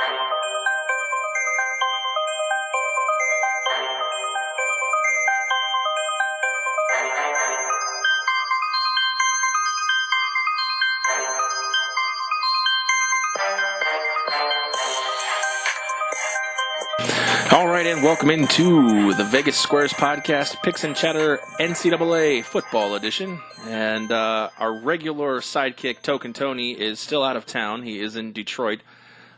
All right, and welcome into the Vegas Squares Podcast, Picks and Chatter NCAA Football Edition. And our regular sidekick, Token Tony, is still out of town. He is in Detroit,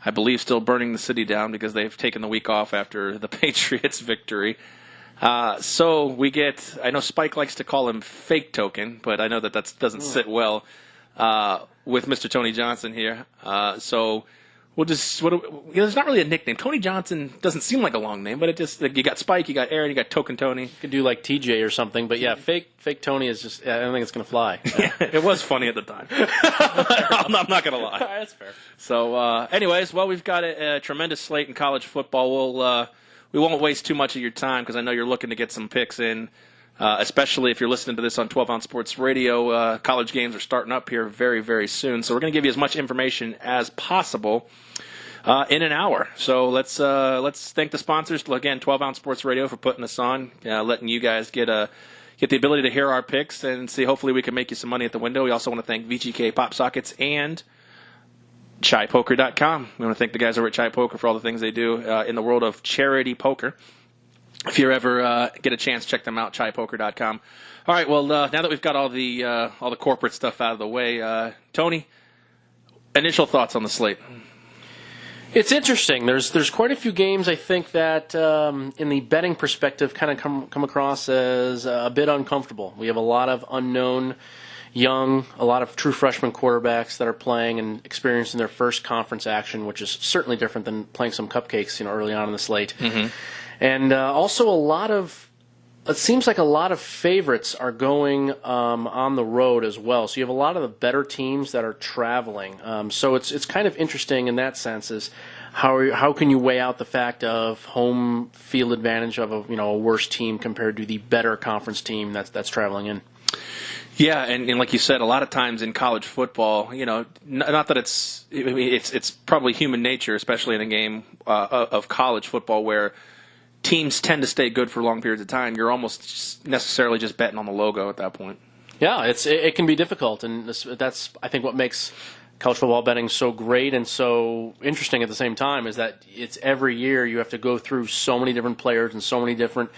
I believe still burning the city down because they've taken the week off after the Patriots' victory. So we get, I know Spike likes to call him Fake Token, but I know that doesn't sit well with Mr. Tony Johnson here. So we'll just, there's not really a nickname. Tony Johnson doesn't seem like a long name, but it just, like, you got Spike, you got Aaron, you got Token Tony. You could do like TJ or something, but yeah, fake Tony is just, I don't think it's going to fly. Yeah, it was funny at the time. I'm not going to lie. That's fair. So, anyways, well, we've got a tremendous slate in college football. We won't waste too much of your time because I know you're looking to get some picks in, especially if you're listening to this on 12-Ounce Sports Radio. College games are starting up here very, very soon, so we're going to give you as much information as possible in an hour. So let's thank the sponsors again, 12-Ounce Sports Radio, for putting us on, letting you guys get the ability to hear our picks and see. Hopefully, we can make you some money at the window. We also want to thank VGK Pop Sockets and ChaiPoker.com. We want to thank the guys over at Chai Poker for all the things they do in the world of charity poker. If you ever get a chance, check them out, ChaiPoker.com. All right, well, now that we've got all the corporate stuff out of the way, Tony, initial thoughts on the slate? It's interesting. There's quite a few games I think that in the betting perspective kind of come across as a bit uncomfortable. We have a lot of unknown young, a lot of true freshman quarterbacks that are playing and experiencing their first conference action, which is certainly different than playing some cupcakes, early on in the slate. Mm-hmm. And also it seems like a lot of favorites are going on the road as well. So you have a lot of the better teams that are traveling. So it's kind of interesting in that sense, is how can you weigh out the fact of home field advantage of a worse team compared to the better conference team that's traveling in. Yeah, and like you said, a lot of times in college football, not that it's probably human nature, especially in a game of college football where teams tend to stay good for long periods of time. You're almost necessarily just betting on the logo at that point. Yeah, it can be difficult, and that's, I think, what makes college football betting so great and so interesting at the same time, is that it's every year you have to go through so many different players and so many different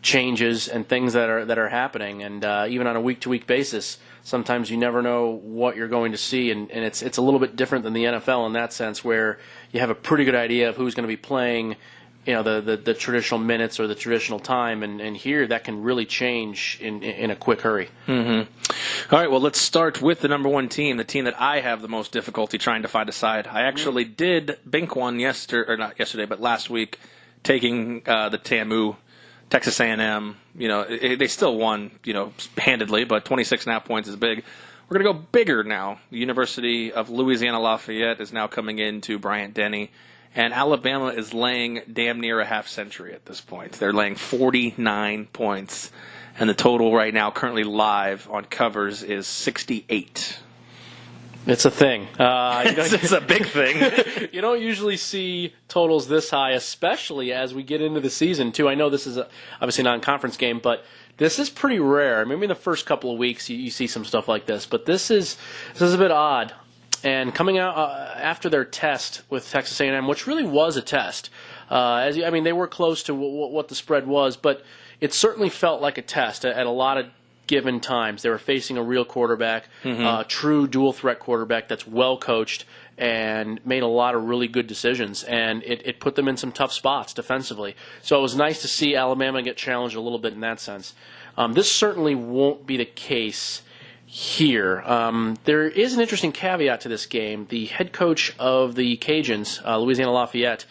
changes and things that are happening, and even on a week-to-week basis, sometimes you never know what you're going to see, and it's a little bit different than the NFL in that sense, where you have a pretty good idea of who's going to be playing, the traditional minutes or the traditional time, and here that can really change in a quick hurry. Mm-hmm. All right, well, let's start with the number one team, the team that I have the most difficulty trying to find a side. I actually did bink one last week, taking the TAMU, Texas A&M. They still won, handedly, but 26.5 points is big. We're going to go bigger now. The University of Louisiana Lafayette is now coming into Bryant-Denny. And Alabama is laying damn near a half century at this point. They're laying 49 points. And the total right now, currently live on covers, is 68. It's a thing. It's a big thing. You don't usually see totals this high, especially as we get into the season, too. I know this is obviously a non-conference game, but this is pretty rare. Maybe in the first couple of weeks you see some stuff like this, but this is a bit odd. And coming out after their test with Texas A&M, which really was a test, they were close to what the spread was, but it certainly felt like a test at a lot of given times. They were facing a real quarterback, true dual-threat quarterback that's well-coached and made a lot of really good decisions, and it put them in some tough spots defensively. So it was nice to see Alabama get challenged a little bit in that sense. This certainly won't be the case here. There is an interesting caveat to this game. The head coach of the Cajuns, Louisiana Lafayette,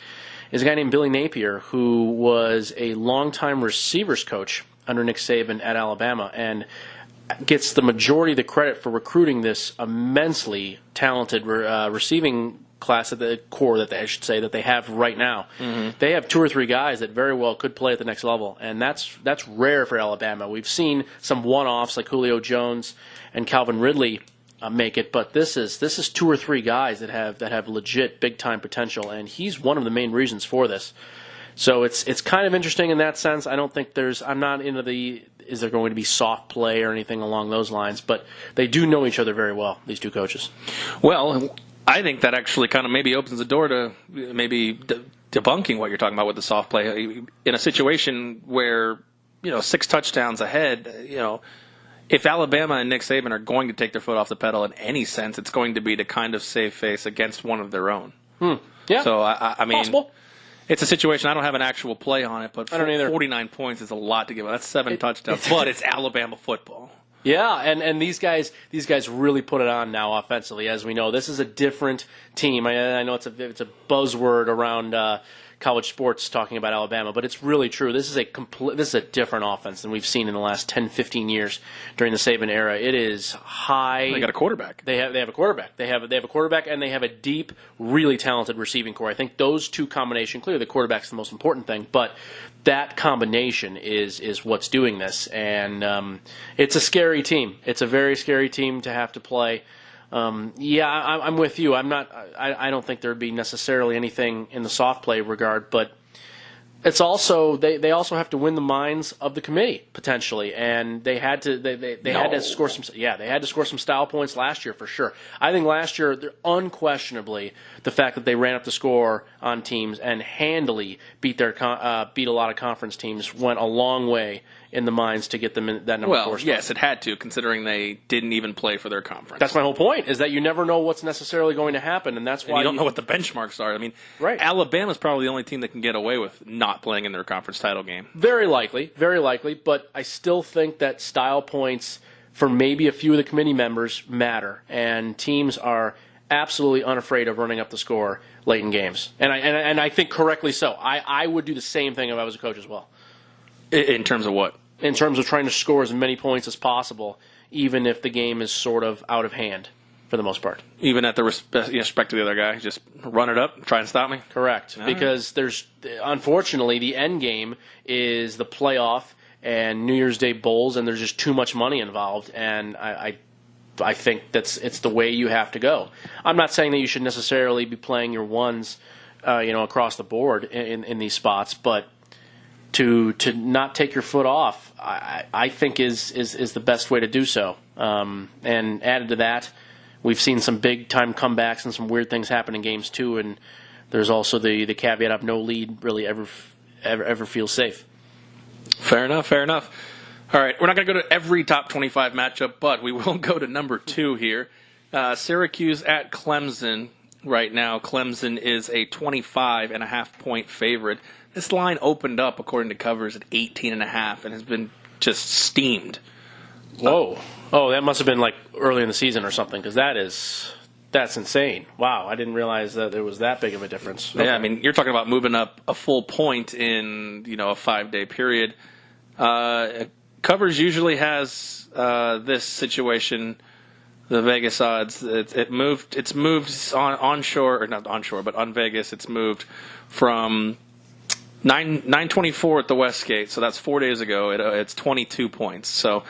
is a guy named Billy Napier, who was a longtime receivers coach under Nick Saban at Alabama, and gets the majority of the credit for recruiting this immensely talented receiving class at the core that they have right now. Mm-hmm. They have two or three guys that very well could play at the next level, and that's rare for Alabama. We've seen some one-offs like Julio Jones and Calvin Ridley make it, but this is 2 or 3 guys that have legit big time potential, and he's one of the main reasons for this. So it's kind of interesting in that sense. I don't think I'm not into is there going to be soft play or anything along those lines, but they do know each other very well, these 2 coaches. Well, I think that actually kind of maybe opens the door to maybe debunking what you're talking about with the soft play. In a situation where, 6 touchdowns ahead, if Alabama and Nick Saban are going to take their foot off the pedal in any sense, it's going to be to kind of save face against one of their own. Yeah. So, I mean, possible. It's a situation. I don't have an actual play on it, but I don't either. 49 points is a lot to give. That's 7 touchdowns, but it's Alabama football. Yeah, and these guys really put it on now offensively. As we know, this is a different team. I know it's a buzzword around college sports talking about Alabama, but it's really true. This is a different offense than we've seen in the last 10, 15 years during the Saban era. It is high. They got a quarterback. They have a quarterback. They have a quarterback, and they have a deep, really talented receiving core. I think those 2 combination. Clearly, the quarterback's the most important thing, but that combination is what's doing this, and it's a scary team. It's a very scary team to have to play. I'm with you. I don't think there would be necessarily anything in the soft play regard, but it's also they also have to win the minds of the committee potentially, and they had to score some. Yeah, they had to score some style points last year for sure. I think last year, unquestionably, the fact that they ran up the score on teams and handily beat a lot of conference teams went a long way in the minds to get them in that number 4 spot. Yes, it had to, considering they didn't even play for their conference. That's my whole point, is that you never know what's necessarily going to happen, and that's why you don't know what the benchmarks are. I mean, right. Alabama's probably the only team that can get away with not playing in their conference title game. Very likely, but I still think that style points for maybe a few of the committee members matter, and teams are absolutely unafraid of running up the score late in games, and I think correctly so. I would do the same thing if I was a coach as well. In terms of what? In terms of trying to score as many points as possible, even if the game is sort of out of hand for the most part. Even at the respect of the other guy, just run it up, try and stop me? Correct. Because unfortunately, the end game is the playoff and New Year's Day bowls, and there's just too much money involved, and I think it's the way you have to go. I'm not saying that you should necessarily be playing your ones across the board in these spots, but to not take your foot off, I think is the best way to do so. And added to that, we've seen some big time comebacks and some weird things happen in games too. And there's also the caveat of no lead really ever feels safe. Fair enough. All right, we're not going to go to every top 25 matchup, but we will go to number 2 here. Syracuse at Clemson right now. Clemson is a 25.5-point favorite. This line opened up, according to covers, at 18.5 and has been just steamed. Whoa. Oh, that must have been like early in the season or something, because that's insane. Wow, I didn't realize that there was that big of a difference. Okay. Yeah, I mean, you're talking about moving up a full point in, a 5-day period. Covers usually has this situation, the Vegas odds. It's moved onshore, or not onshore, but on Vegas. It's moved from 924 at the Westgate, so that's 4 days ago. It's 22 points. So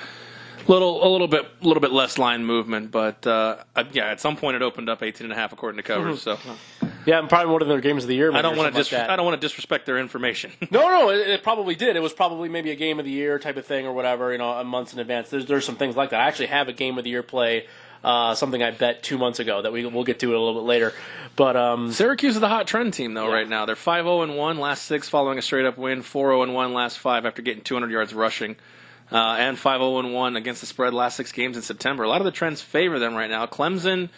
a little bit less line movement, but at some point it opened up 18.5 according to covers. Mm-hmm. So yeah, and probably one of their games of the year. I don't want to disrespect their information. No, it probably did. It was probably maybe a game of the year type of thing or whatever. Months in advance. There's some things like that. I actually have a game of the year play. Something I bet 2 months ago that we'll get to it a little bit later. But Syracuse is the hot trend team, though, right now. They're 5-0-1 last 6 following a straight-up win, 4-0-1 last 5 after getting 200 yards rushing, and 5-0-1 against the spread last 6 games in September. A lot of the trends favor them right now. Clemson,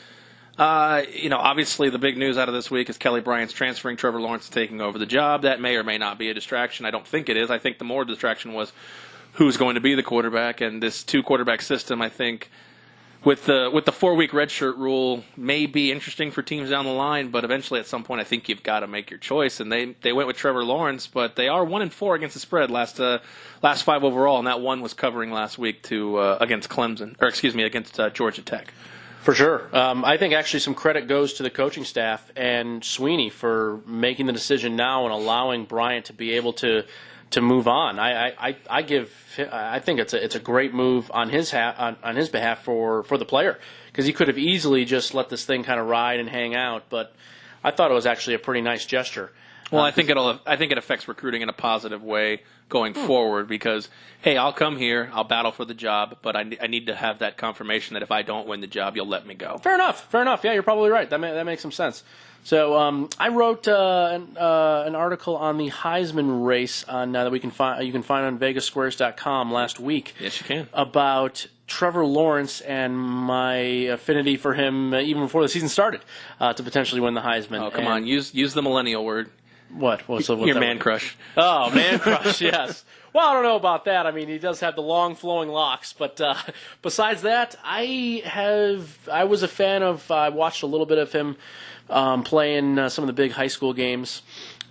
obviously the big news out of this week is Kelly Bryant's transferring, Trevor Lawrence taking over the job. That may or may not be a distraction. I don't think it is. I think the more distraction was who's going to be the quarterback, and this 2-quarterback system, I think, with the 4-week redshirt rule may be interesting for teams down the line, but eventually at some point I think you've got to make your choice. And they went with Trevor Lawrence, but they are 1-4 against the spread last 5 overall, and that one was covering last week against Georgia Tech. For sure. I think actually some credit goes to the coaching staff and Sweeney for making the decision now and allowing Bryant to be able to to move on. I think it's a great move on his behalf for the player, because he could have easily just let this thing kind of ride and hang out, but I thought it was actually a pretty nice gesture. Well, I think it affects recruiting in a positive way going forward, because, hey, I'll come here, I'll battle for the job, but I need to have that confirmation that if I don't win the job, you'll let me go. Fair enough. Yeah, you're probably right. That makes some sense. So I wrote an article on the Heisman race that you can find on VegasSquares.com last week. Yes, you can. About Trevor Lawrence and my affinity for him even before the season started to potentially win the Heisman. Oh, come on, use the millennial word. What? What's your that man word? crush. Oh, man crush, yes. Well, I don't know about that. I mean, he does have the long flowing locks, but besides that, I was a fan of. I watched a little bit of him playing some of the big high school games,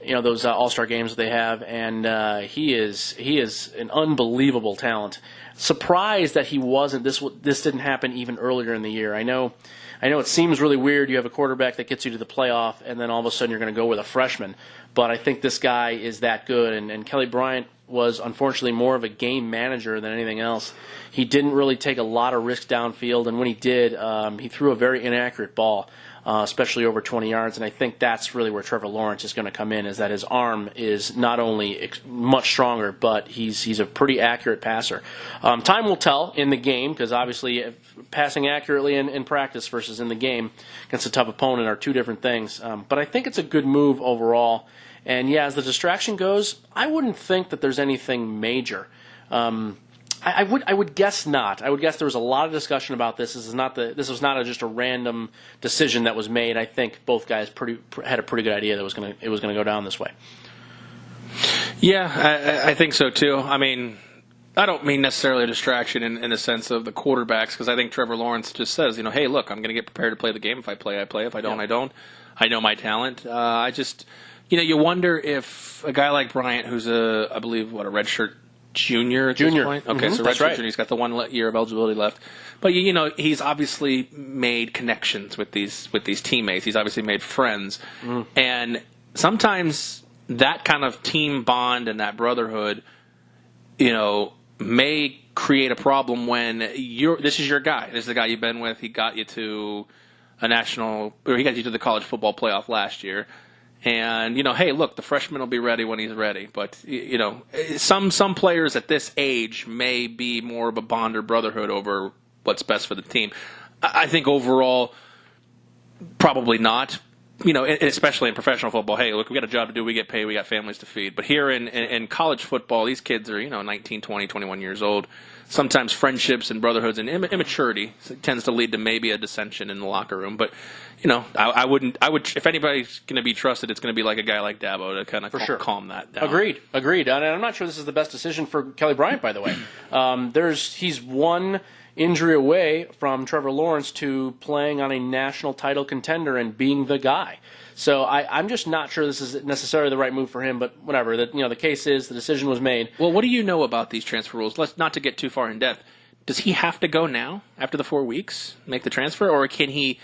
those all-star games that they have, and he is an unbelievable talent. Surprised that he wasn't. This didn't happen even earlier in the year. I know it seems really weird. You have a quarterback that gets you to the playoff, and then all of a sudden you're going to go with a freshman. But I think this guy is that good, and Kelly Bryant was unfortunately more of a game manager than anything else. He didn't really take a lot of risks downfield, and when he did, he threw a very inaccurate ball, especially over 20 yards. And I think that's really where Trevor Lawrence is going to come in, is that his arm is not only much stronger, but he's a pretty accurate passer. Time will tell in the game, because obviously passing accurately in practice versus in the game against a tough opponent are two different things. But I think it's a good move overall. And yeah, as the distraction goes, I wouldn't think that there's anything major. I would guess not. I would guess there was a lot of discussion about this. This was not just a random decision that was made. I think both guys had a pretty good idea that it was going to go down this way. Yeah, I think so too. I mean, I don't mean necessarily a distraction in the sense of the quarterbacks, because I think Trevor Lawrence just says, hey, look, I'm going to get prepared to play the game. If I play, I play. If I don't, I don't. I know my talent. You wonder if a guy like Bryant, who's I believe, a redshirt junior at this point? Okay, so redshirt junior, he's got the 1 year of eligibility left. But, he's obviously made connections with these teammates. He's obviously made friends. And sometimes that kind of team bond and that brotherhood, may create a problem when this is your guy. This is the guy you've been with. He got you to he got you to the college football playoff last year. And, hey, look, the freshman will be ready when he's ready. But, some players at this age may be more of a bond or brotherhood over what's best for the team. I think overall, probably not. Especially in professional football, hey, look, we got a job to do, we get paid, we got families to feed. But here in college football, these kids are, 19, 20, 21 years old. Sometimes friendships and brotherhoods and immaturity tends to lead to maybe a dissension in the locker room. But, I would, if anybody's going to be trusted, it's going to be like a guy like Dabo to kind of calm that down. Agreed. And I'm not sure this is the best decision for Kelly Bryant, by the way. He's one injury away from Trevor Lawrence to playing on a national title contender and being the guy. So I'm just not sure this is necessarily the right move for him, but whatever. The case is the decision was made. Well, what do you know about these transfer rules? Let's not to get too far in depth. Does he have to go now after the 4 weeks, make the transfer, or can he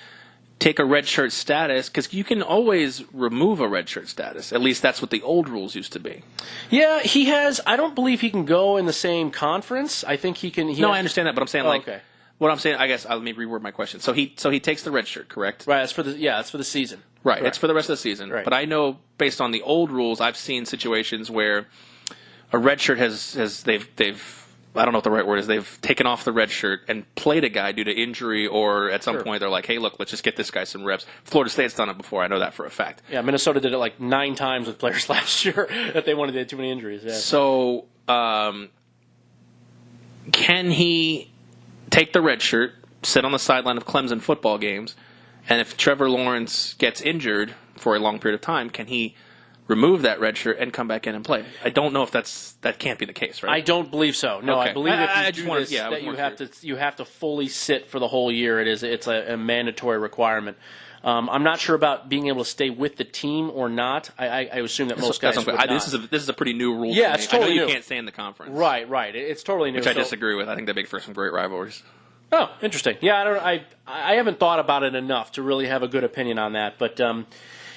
take a redshirt status? Because you can always remove a redshirt status. At least that's what the old rules used to be. Yeah, he has. I don't believe he can go in the same conference. I think he can. I understand that, but I'm saying okay. What I'm saying, I guess, let me reword my question. So he takes the red shirt, correct? Right. It's for the season. Right. Correct. It's for the rest of the season. Right. But I know, based on the old rules, I've seen situations where a red shirt they've I don't know what the right word is. They've taken off the red shirt and played a guy due to injury, or at some point they're like, hey, look, let's just get this guy some reps. Florida State's done it before. I know that for a fact. Yeah, Minnesota did it like 9 times with players last year that they wanted to have too many injuries. Yeah. So can he take the red shirt, sit on the sideline of Clemson football games, and if Trevor Lawrence gets injured for a long period of time, can he remove that red shirt and come back in and play? I don't know if that can't be the case, right? I don't believe so. No, okay. I believe if you do this, that you have to fully sit for the whole year. It's a mandatory requirement. I'm not sure about being able to stay with the team or not. I assume that most guys would not. This is a pretty new rule. Yeah, it's totally new. I know you can't stay in the conference. Right. It's totally new. Which I disagree with. I think they make for some great rivalries. Oh, interesting. Yeah, I haven't thought about it enough to really have a good opinion on that. But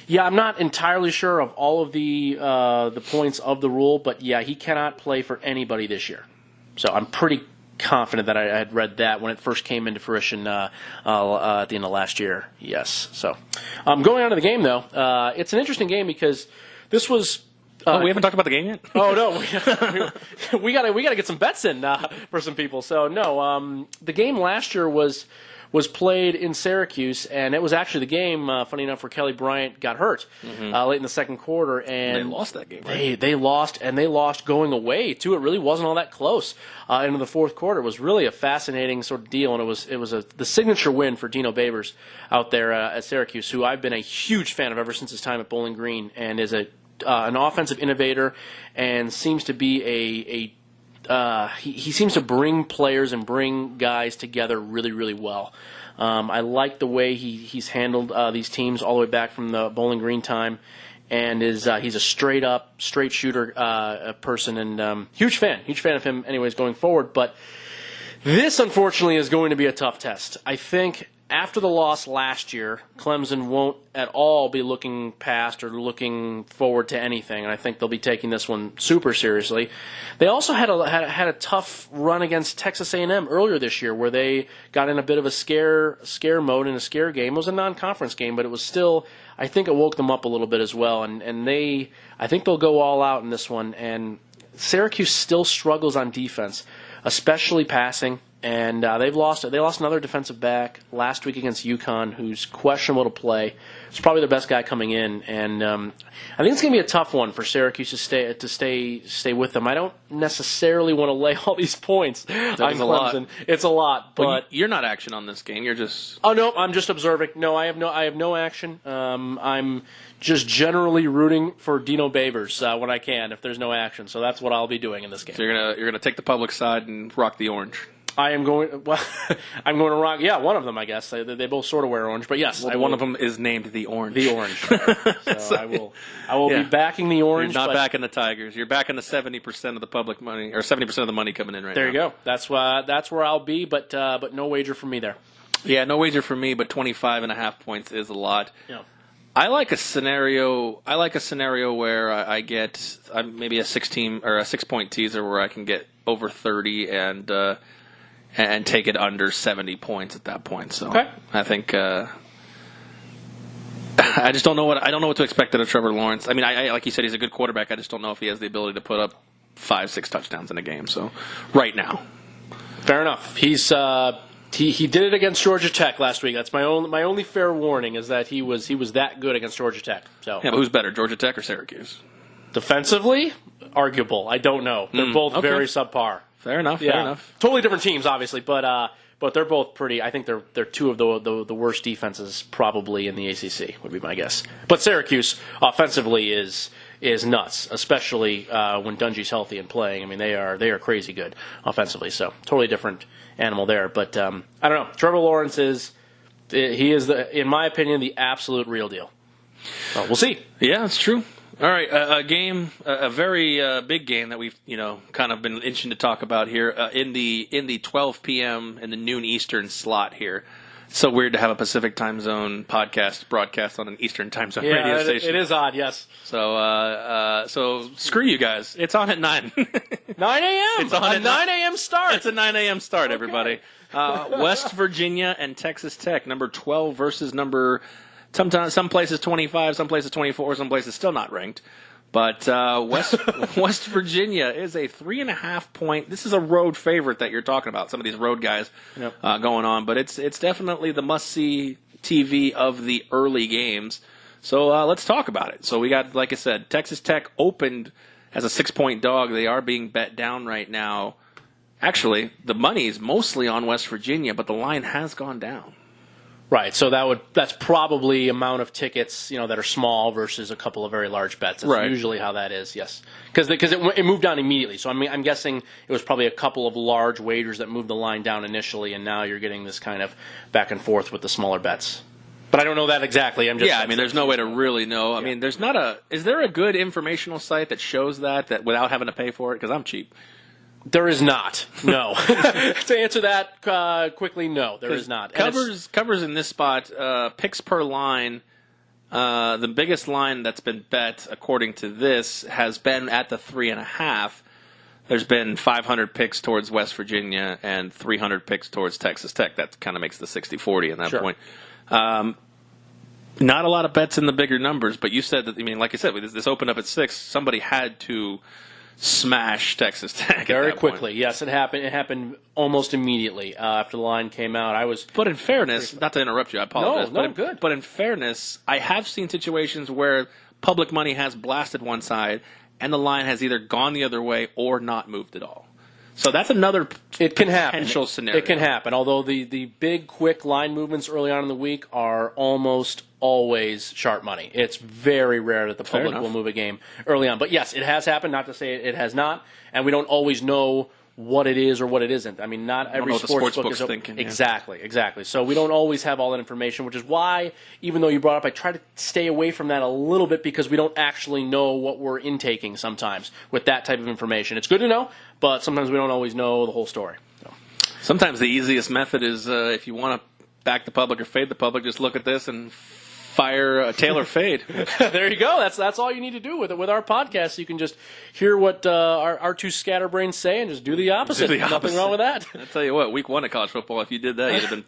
Yeah, I'm not entirely sure of all of the points of the rule, but yeah, he cannot play for anybody this year. So I'm pretty confident that I had read that when it first came into fruition at the end of last year. Yes. So going on to the game, though, it's an interesting game because this was. We haven't talked about the game yet. Oh no, we gotta get some bets in for some people. So no, the game last year was played in Syracuse, and it was actually the game. Funny enough, where Kelly Bryant got hurt late in the second quarter, and they lost that game. Right? They lost going away too. It really wasn't all that close into the fourth quarter. It was really a fascinating sort of deal, and it was the signature win for Dino Babers out there at Syracuse, who I've been a huge fan of ever since his time at Bowling Green, and is an offensive innovator, and seems to be he seems to bring players and bring guys together really, really well. I like the way he's handled these teams all the way back from the Bowling Green time, and he's a straight shooter person, and huge fan of him anyways going forward. But this, unfortunately, is going to be a tough test. I think after the loss last year, Clemson won't at all be looking past or looking forward to anything, and I think they'll be taking this one super seriously. They also had a tough run against Texas A&M earlier this year, where they got in a bit of a scare mode in a scare game. It was a non-conference game, but it was still, I think it woke them up a little bit as well, and I think they'll go all out in this one. And Syracuse still struggles on defense, especially passing. And they lost another defensive back last week against UConn, who's questionable to play. It's probably their best guy coming in, and I think it's going to be a tough one for Syracuse to stay with them. I don't necessarily want to lay all these points on Clemson. It's a lot, but well, you're not action on this game. You're just I'm just observing. No, I have no action. I'm just generally rooting for Dino Babers when I can if there's no action. So that's what I'll be doing in this game. So you're gonna take the public side and rock the orange. I'm going to rock. Yeah, one of them, I guess. They both sort of wear orange, but yes, one of them is named the Orange. The Orange. So I will be backing the Orange. You're not backing the Tigers. You're backing the 70% of the public money, or 70% of the money coming in right now. There you go. That's where I'll be, but no wager for me there. Yeah, no wager for me, but 25.5 points is a lot. Yeah. I like a scenario where I get maybe a 6-point teaser where I can get over 30 and take it under 70 points at that point. So okay. I think I just don't know what to expect out of Trevor Lawrence. I mean, I like you said, he's a good quarterback. I just don't know if he has the ability to put up 5-6 touchdowns in a game. So right now, fair enough. He's he did it against Georgia Tech last week. That's my only fair warning is that he was that good against Georgia Tech. So yeah, but who's better, Georgia Tech or Syracuse? Defensively, arguable. I don't know. They're both very subpar. Fair enough. Yeah. Fair enough. Totally different teams, obviously, but they're both pretty. I think they're two of the worst defenses probably in the ACC would be my guess. But Syracuse offensively is nuts, especially when Dungy's healthy and playing. I mean, they are crazy good offensively. So totally different animal there. But I don't know. Trevor Lawrence is in my opinion the absolute real deal. We'll see. Yeah, it's true. All right, a very big game that we've kind of been itching to talk about here in the 12 p.m. and the noon Eastern slot here. It's so weird to have a Pacific time zone broadcast on an Eastern time zone radio station. It is odd, yes. So screw you guys. It's on at 9. 9 a.m. It's on at 9 a.m. start. It's a 9 a.m. start, everybody. West Virginia and Texas Tech, number 12 versus number. Sometimes some places 25, some places 24, some places still not ranked. But West Virginia is a 3.5 point. This is a road favorite that you're talking about. Some of these road guys going on, but it's definitely the must see TV of the early games. So let's talk about it. So we got, like I said, Texas Tech opened as a 6-point dog. They are being bet down right now. Actually, the money is mostly on West Virginia, but the line has gone down. Right, so that's probably amount of tickets that are small versus a couple of very large bets. That's usually how that is, yes. Because it moved down immediately. So I'm guessing it was probably a couple of large wagers that moved the line down initially, and now you're getting this kind of back and forth with the smaller bets. But I don't know that exactly. There's no way to really know. I mean, is there a good informational site that shows that without having to pay for it? Because I'm cheap. There is not. No. To answer that quickly, no, there is not. Covers in this spot, picks per line The biggest line that's been bet, according to this, has been at the 3.5. There's been 500 picks towards West Virginia and 300 picks towards Texas Tech. That kind of makes the 60-40 at that Sure. point. Not a lot of bets in the bigger numbers, but you said that, like I said, this opened up at 6. Somebody had to smash Texas Tech Very at that quickly. point. Yes, it happened. It happened almost immediately after the line came out. But in fairness, not to interrupt you, I apologize. No, good. But in fairness, I have seen situations where public money has blasted one side, and the line has either gone the other way or not moved at all. So that's another potential scenario. It can happen, although the big, quick line movements early on in the week are almost always sharp money. It's very rare that the public will move a game early on. But yes, it has happened, not to say it has not, and we don't always know what it is or what it isn't. I mean, not every sports book is thinking. Exactly. So we don't always have all that information, which is why, even though you brought up, I try to stay away from that a little bit because we don't actually know what we're intaking sometimes with that type of information. It's good to know, but sometimes we don't always know the whole story. So. Sometimes the easiest method is if you want to back the public or fade the public, just look at this and fire a tail or fade. There you go. That's all you need to do with it. With our podcast, you can just hear what our two scatterbrains say and just do the opposite. Nothing wrong with that. I'll tell you what, week 1 of college football, if you did that, you'd have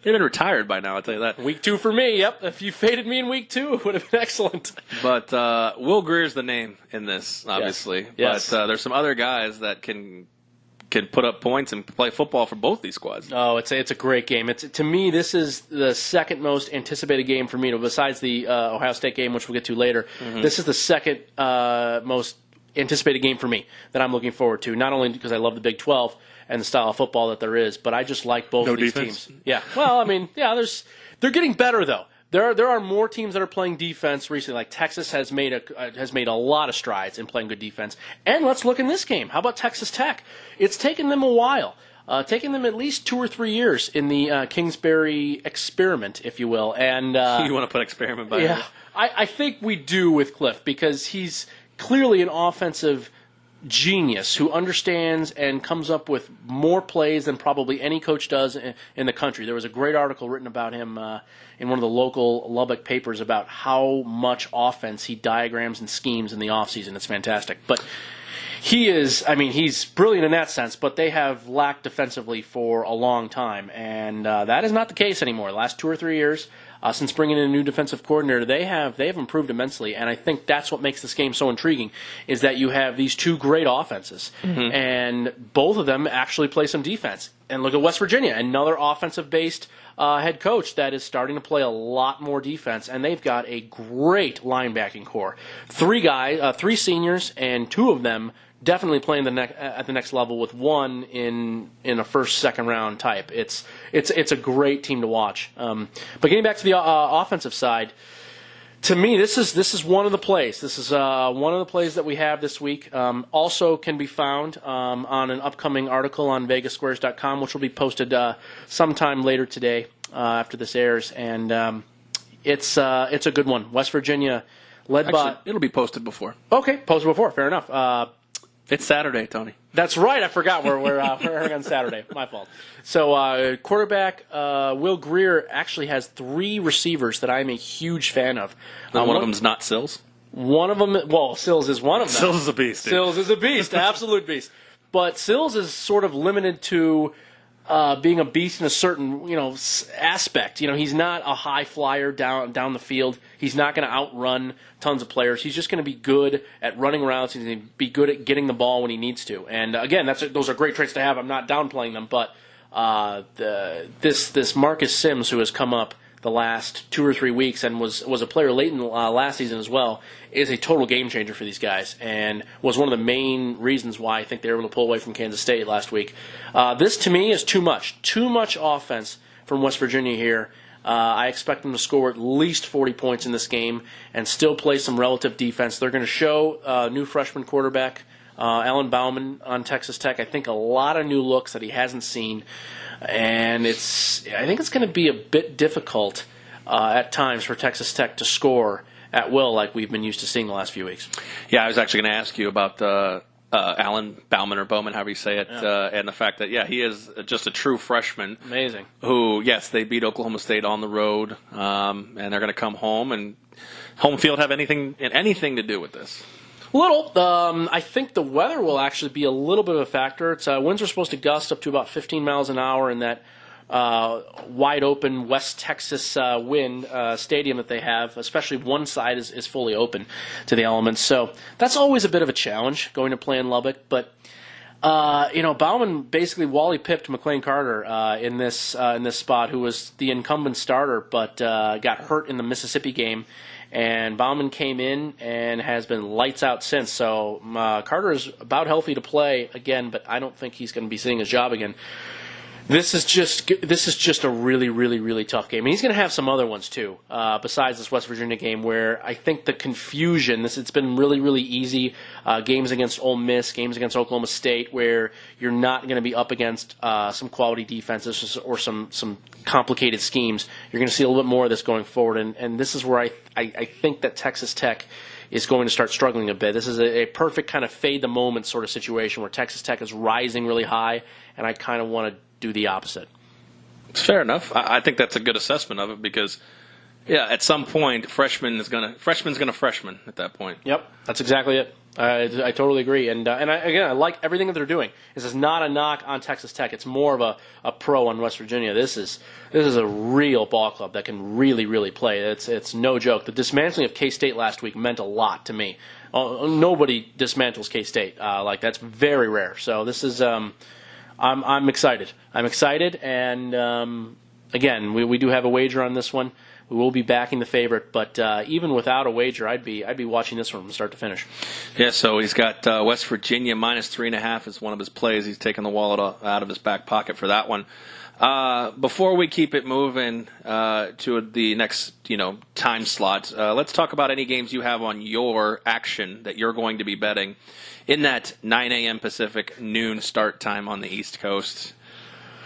been retired by now, I'll tell you that. Week 2 for me, yep. If you faded me in week 2, it would have been excellent. But Will Greer's the name in this, obviously. Yes. But there's some other guys that can put up points and play football for both these squads. Oh, it's a great game. To me, this is the second most anticipated game for me, besides the Ohio State game, which we'll get to later. Mm-hmm. This is the second most anticipated game for me that I'm looking forward to, not only because I love the Big 12 and the style of football that there is, but I just like both of these teams. Yeah. Well, I mean, they're getting better, though. There are more teams that are playing defense recently. Like Texas has made a lot of strides in playing good defense. And let's look in this game. How about Texas Tech? It's taken them a while, taken them at least 2 or 3 years in the Kingsbury experiment, if you will. And you want to put experiment by yeah, I think we do with Cliff because he's clearly an offensive genius who understands and comes up with more plays than probably any coach does in the country. There was a great article written about him in one of the local Lubbock papers about how much offense he diagrams and schemes in the offseason. It's fantastic. But he's brilliant in that sense, but they have lacked defensively for a long time, and that is not the case anymore. The last 2 or 3 years, since bringing in a new defensive coordinator, they have improved immensely, and I think that's what makes this game so intriguing, is that you have these two great offenses, and both of them actually play some defense. And look at West Virginia, another offensive-based head coach that is starting to play a lot more defense, and they've got a great linebacking core. 3 seniors, and 2 of them definitely playing at the next level, with one in a first, second round type. It's a great team to watch. But getting back to the offensive side, to me, this is one of the plays. This is one of the plays that we have this week. Also can be found on an upcoming article on VegasSquares.com, which will be posted sometime later today after this airs. And it's a good one. West Virginia led by. It'll be posted before. Okay, posted before. Fair enough. It's Saturday, Tony. That's right. I forgot we're airing on Saturday. My fault. So quarterback Will Greer actually has 3 receivers that I'm a huge fan of. One of them's not Sills? One of them, well, Sills is one of them. Sills is a beast. Dude. Sills is a beast, absolute beast. But Sills is sort of limited to being a beast in a certain aspect. He's not a high flyer down the field. He's not going to outrun tons of players. He's just going to be good at running routes. He's going to be good at getting the ball when he needs to. And again, those are great traits to have. I'm not downplaying them, but this Marcus Sims, who has come up the last 2 or 3 weeks and was a player late in last season as well, is a total game changer for these guys and was one of the main reasons why I think they were able to pull away from Kansas State last week. This, to me, is too much offense from West Virginia here. I expect them to score at least 40 points in this game and still play some relative defense. They're going to show new freshman quarterback Alan Bauman on Texas Tech, I think, a lot of new looks that he hasn't seen. And I think it's going to be a bit difficult at times for Texas Tech to score at will, like we've been used to seeing the last few weeks. Yeah, I was actually going to ask you about Alan Bauman or Bowman, however you say it, and the fact that, he is just a true freshman. Amazing. Who, yes, they beat Oklahoma State on the road, and they're going to come home, and home field have anything to do with this? Little. I think the weather will actually be a little bit of a factor. Winds are supposed to gust up to about 15 miles an hour in that wide open West Texas wind stadium that they have. Especially one side is fully open to the elements. So that's always a bit of a challenge going to play in Lubbock. But Bauman basically Wally pipped McLean Carter in this spot, who was the incumbent starter, but got hurt in the Mississippi game. And Bauman came in and has been lights out since. So Carter is about healthy to play again, but I don't think he's going to be seeing his job again. This is just a really, really, really tough game. And he's going to have some other ones, too, besides this West Virginia game, where I think the confusion, it's been really, really easy. Games against Ole Miss, games against Oklahoma State, where you're not going to be up against some quality defenses or some complicated schemes. You're going to see a little bit more of this going forward. And this is where I think that Texas Tech is going to start struggling a bit. This is a perfect kind of fade-the-moment sort of situation where Texas Tech is rising really high, and I kind of want to do the opposite. Fair enough. I think that's a good assessment of it because, at some point, freshman's gonna freshman at that point. Yep, that's exactly it. I totally agree. And I like everything that they're doing. This is not a knock on Texas Tech. It's more of a pro on West Virginia. This is a real ball club that can really, really play. It's no joke. The dismantling of K-State last week meant a lot to me. Nobody dismantles K-State. That's very rare. So this is. I'm excited. I'm excited, and again, we do have a wager on this one. We will be backing the favorite, but even without a wager, I'd be watching this one from start to finish. Yeah, so he's got West Virginia -3.5 as one of his plays. He's taking the wallet out of his back pocket for that one. Before we keep it moving to the next time slot, let's talk about any games you have on your action that you're going to be betting in that 9 a.m. Pacific, noon start time on the East Coast,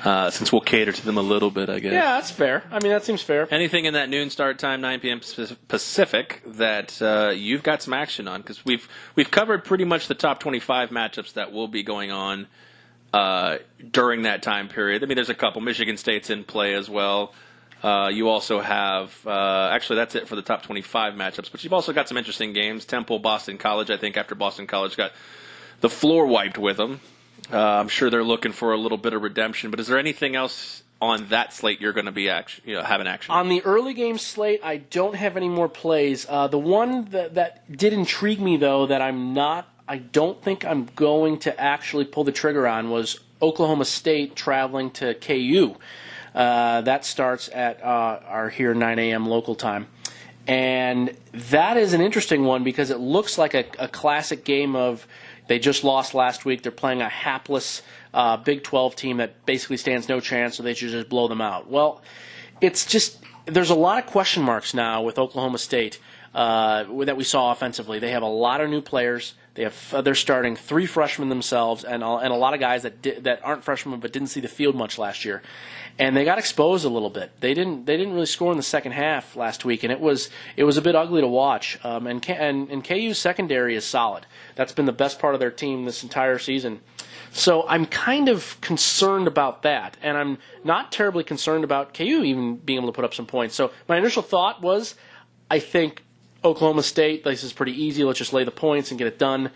since we'll cater to them a little bit, I guess. Yeah, that's fair. I mean, that seems fair. Anything in that noon start time, 9 p.m. Pacific, that you've got some action on? Because we've covered pretty much the top 25 matchups that will be going on during that time period. I mean, there's a couple. Michigan State's in play as well. You also have, actually that's it for the top 25 matchups, but you've also got some interesting games. Temple, Boston College, I think after Boston College got the floor wiped with them. I'm sure they're looking for a little bit of redemption, but is there anything else on that slate you're going to be having action? On the early game slate, I don't have any more plays. The one that did intrigue me, though, that I don't think I'm going to actually pull the trigger on was Oklahoma State traveling to KU. That starts at our here 9 a.m. local time. And that is an interesting one because it looks like a classic game of they just lost last week. They're playing a hapless Big 12 team that basically stands no chance, so they should just blow them out. Well, it's just there's a lot of question marks now with Oklahoma State that we saw offensively. They have a lot of new players. They're starting 3 freshmen themselves, and a lot of guys that aren't freshmen but didn't see the field much last year, and they got exposed a little bit. They didn't really score in the second half last week, and it was a bit ugly to watch. And KU's secondary is solid. That's been the best part of their team this entire season. So I'm kind of concerned about that, and I'm not terribly concerned about KU even being able to put up some points. So my initial thought was, I think Oklahoma State, this is pretty easy. Let's just lay the points and get it done.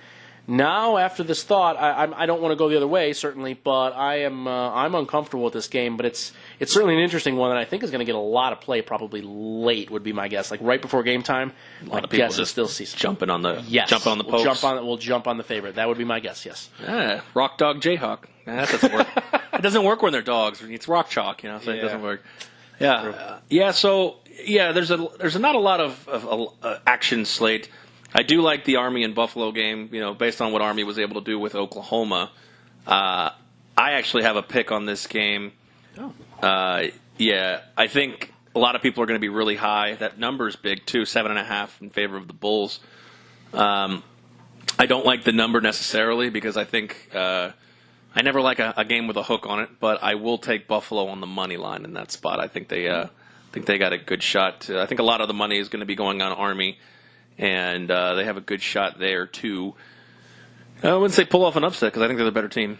Now, after this thought, I don't want to go the other way, certainly, but I'm uncomfortable with this game. But it's certainly an interesting one that I think is going to get a lot of play probably late, would be my guess. Like right before game time, a lot of people just still see some. jumping on the pokes. We'll jump on the favorite. That would be my guess, yes. Yeah, Rock Dog Jayhawk. That doesn't work. It doesn't work when they're dogs. It's Rock Chalk, so it doesn't work. Yeah. So there's not a lot of action slate. I do like the Army and Buffalo game, based on what Army was able to do with Oklahoma. I actually have a pick on this game. Oh. I think a lot of people are going to be really high. That number's big, too, 7.5 in favor of the Bulls. I don't like the number necessarily because I think I never like a game with a hook on it, but I will take Buffalo on the money line in that spot. I think they got a good shot. I think a lot of the money is going to be going on Army. And they have a good shot there, too. I wouldn't say pull off an upset because I think they're the better team.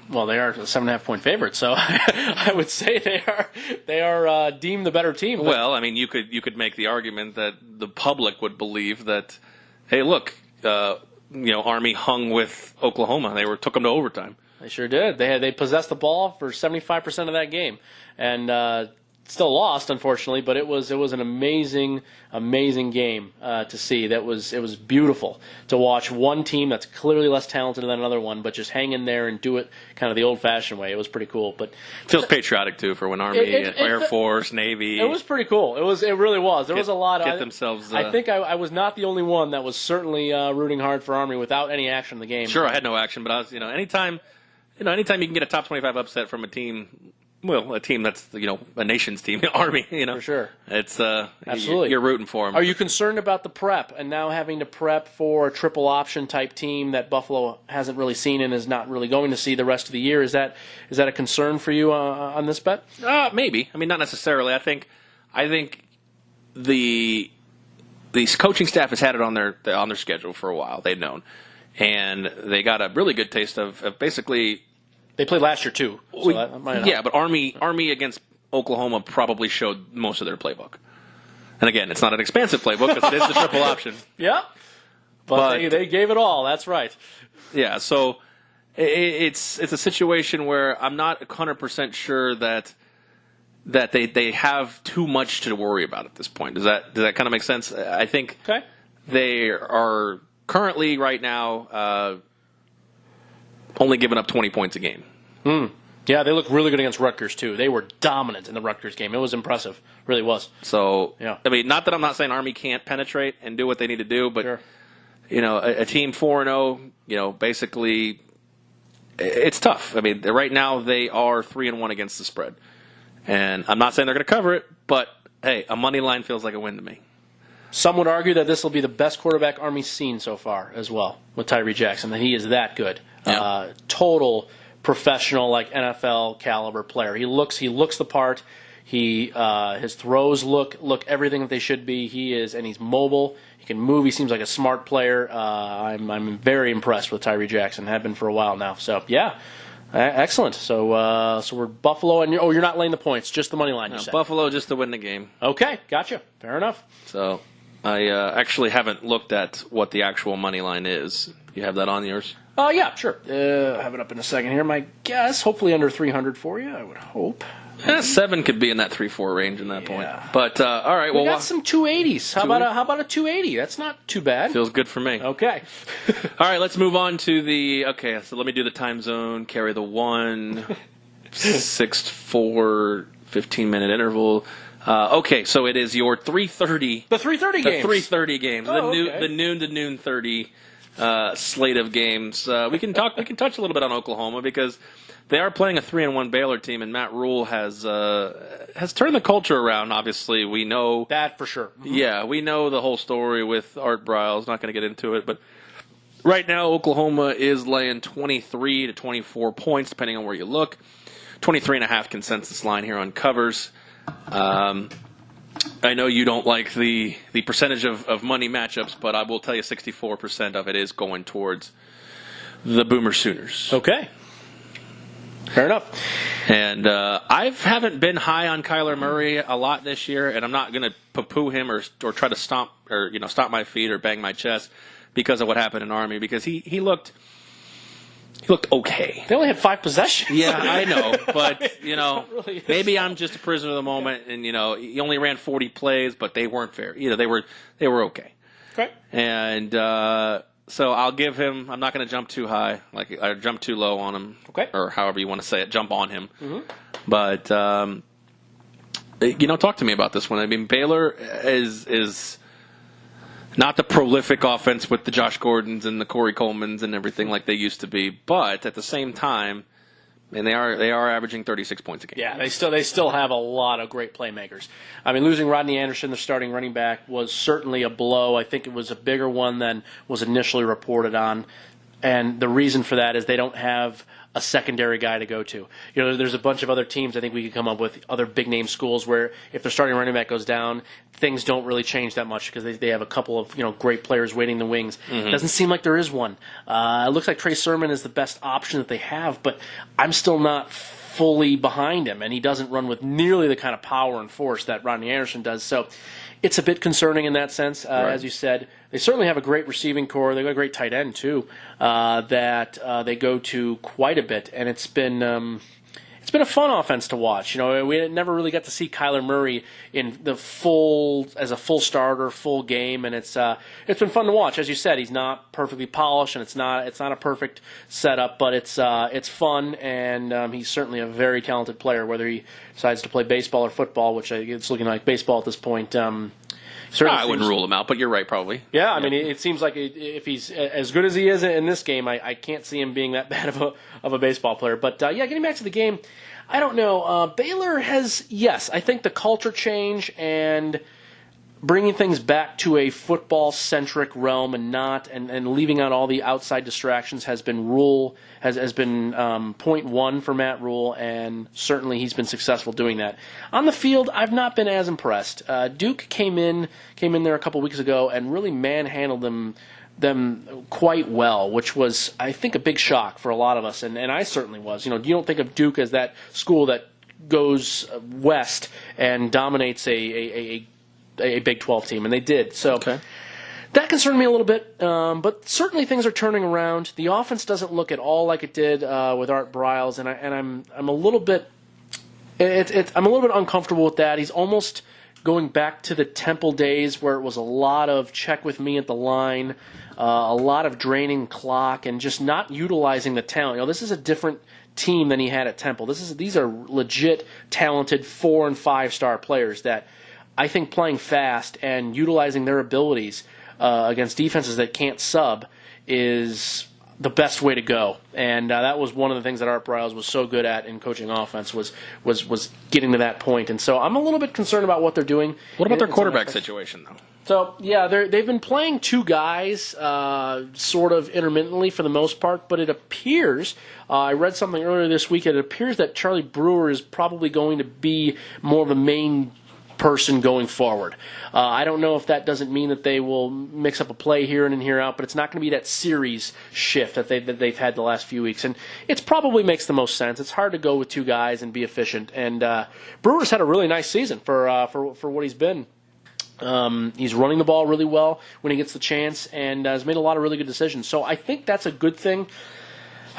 Well, they are a 7.5-point favorite, so I would say they are deemed the better team. Well, I mean, you could make the argument that the public would believe that, hey, look, Army hung with Oklahoma. They took them to overtime. They sure did. They possessed the ball for 75% of that game, and still lost, unfortunately. But it was an amazing game to see. It was beautiful to watch one team that's clearly less talented than another one, but just hang in there and do it kind of the old-fashioned way. It was pretty cool. But feels patriotic too for when Army, Air Force, Navy. It was pretty cool. It really was. There was a lot. Themselves. I think I was not the only one that was certainly rooting hard for Army without any action in the game. Sure, I had no action, but I was anytime you can get a top 25 upset from a team. Well, a team that's a nation's team, Army. For sure, it's absolutely you're rooting for them. Are you concerned about the prep and now having to prep for a triple option type team that Buffalo hasn't really seen and is not really going to see the rest of the year? Is that a concern for you on this bet? Maybe. I mean, not necessarily. I think the coaching staff has had it on their schedule for a while. They've known, and they got a really good taste of basically. They played last year too. So that might help. Yeah, but Army against Oklahoma probably showed most of their playbook. And again, it's not an expansive playbook because it is the triple option. Yeah, but they gave it all. That's right. Yeah, so it's a situation where I'm not 100% sure that they have too much to worry about at this point. Does that kind of make sense? I think they are currently right now only giving up 20 points a game. Yeah, they look really good against Rutgers, too. They were dominant in the Rutgers game. It was impressive. Really was. So, yeah. I mean, not that I'm not saying Army can't penetrate and do what they need to do, but, sure. A team 4-0, basically, it's tough. I mean, right now they are 3-1 against the spread. And I'm not saying they're going to cover it, but, hey, a money line feels like a win to me. Some would argue that this will be the best quarterback Army's seen so far as well with Tyree Jackson, that he is that good. Yeah. Total professional, like NFL caliber player. He looks the part. His throws look everything that they should be. He's mobile. He can move. He seems like a smart player. I'm very impressed with Tyree Jackson. Have been for a while now. So yeah, excellent. So we're Buffalo, and you're not laying the points, just the money line. You said Buffalo just to win the game. Okay, gotcha. Fair enough. So I actually haven't looked at what the actual money line is. You have that on yours? Yeah, sure. I have it up in a second here. My guess, hopefully under 300 for you, I would hope. 7 could be in that 3-4 range in that point. But all right, we got some 280s. How about a 280? That's not too bad. Feels good for me. Okay. All right, let's move on to the. Okay, so let me do the time zone. Carry the 1, 6-4, 15-minute interval. Okay, so it is your 3:30. The 3:30 games. The 3:30 games. Okay. The noon to noon 30 slate of games. We can touch a little bit on Oklahoma because they are playing a 3-1 Baylor team, and Matt Rule has turned the culture around. Obviously, we know that for sure. Mm-hmm. Yeah, we know the whole story with Art Briles. Not going to get into it, but right now Oklahoma is laying 23 to 24 points, depending on where you look. 23.5 consensus line here on covers. I know you don't like the percentage of money matchups, but I will tell you 64% of it is going towards the Boomer Sooners. Okay. Fair enough. And I haven't been high on Kyler Murray a lot this year, and I'm not going to poo-poo him or try to stomp my feet or bang my chest because of what happened in Army, because he looked okay. They only had 5 possessions. Yeah, I know, but really maybe I'm just a prisoner of the moment, and he only ran 40 plays, but they weren't fair. They were okay. Okay. And so I'll give him. I'm not going to jump too high, like I jump too low on him, okay, or however you want to say it. Jump on him, mm-hmm. But talk to me about this one. I mean, Baylor is not the prolific offense with the Josh Gordons and the Corey Colemans and everything like they used to be, but at the same time, and they are averaging 36 points a game. Yeah, they still have a lot of great playmakers. I mean, losing Rodney Anderson, the starting running back, was certainly a blow. I think it was a bigger one than was initially reported on. And the reason for that is they don't have a secondary guy to go to. You know, there's a bunch of other teams I think we could come up with, other big-name schools where if their starting running back goes down, things don't really change that much because they have a couple of great players waiting in the wings. It doesn't seem like there is one. It looks like Trey Sermon is the best option that they have, but I'm still not fully behind him, and he doesn't run with nearly the kind of power and force that Rodney Anderson does. So it's a bit concerning in that sense. Right. As you said, they certainly have a great receiving core. They've got a great tight end, too, that they go to quite a bit. And it's been a fun offense to watch. We never really got to see Kyler Murray in as a full starter, full game, and it's been fun to watch. As you said, he's not perfectly polished, and it's not a perfect setup, but it's fun, and he's certainly a very talented player. Whether he decides to play baseball or football, which it's looking like baseball at this point. I wouldn't rule him out, but you're right, probably. Yeah, I mean, it seems like if he's as good as he is in this game, I can't see him being that bad of a baseball player. But getting back to the game, I don't know. Baylor has, yes, I think the culture change and bringing things back to a football-centric realm and leaving out all the outside distractions has been point one for Matt Rule, and certainly he's been successful doing that. On the field, I've not been as impressed. Duke came in there a couple weeks ago and really manhandled them quite well, which was, I think, a big shock for a lot of us, and I certainly was. You don't think of Duke as that school that goes west and dominates a Big 12 team, and they did. So that concerned me a little bit, but certainly things are turning around. The offense doesn't look at all like it did with Art Briles, and I'm a little bit uncomfortable with that. He's almost going back to the Temple days where it was a lot of check with me at the line, a lot of draining clock, and just not utilizing the talent. This is a different team than he had at Temple. These are legit talented 4- and 5-star players that I think playing fast and utilizing their abilities against defenses that can't sub is the best way to go. And that was one of the things that Art Briles was so good at in coaching offense was getting to that point. And so I'm a little bit concerned about what they're doing. What about their quarterback situation, though? So, yeah, they've been playing two guys sort of intermittently for the most part, but it appears, I read something earlier this week, it appears that Charlie Brewer is probably going to be more of a main person going forward. I don't know if that doesn't mean that they will mix up a play here and here out, but it's not going to be that series shift that they've had the last few weeks, and it probably makes the most sense. It's hard to go with two guys and be efficient, and Brewer's had a really nice season for what he's been. He's running the ball really well when he gets the chance, and has made a lot of really good decisions. So I think that's a good thing.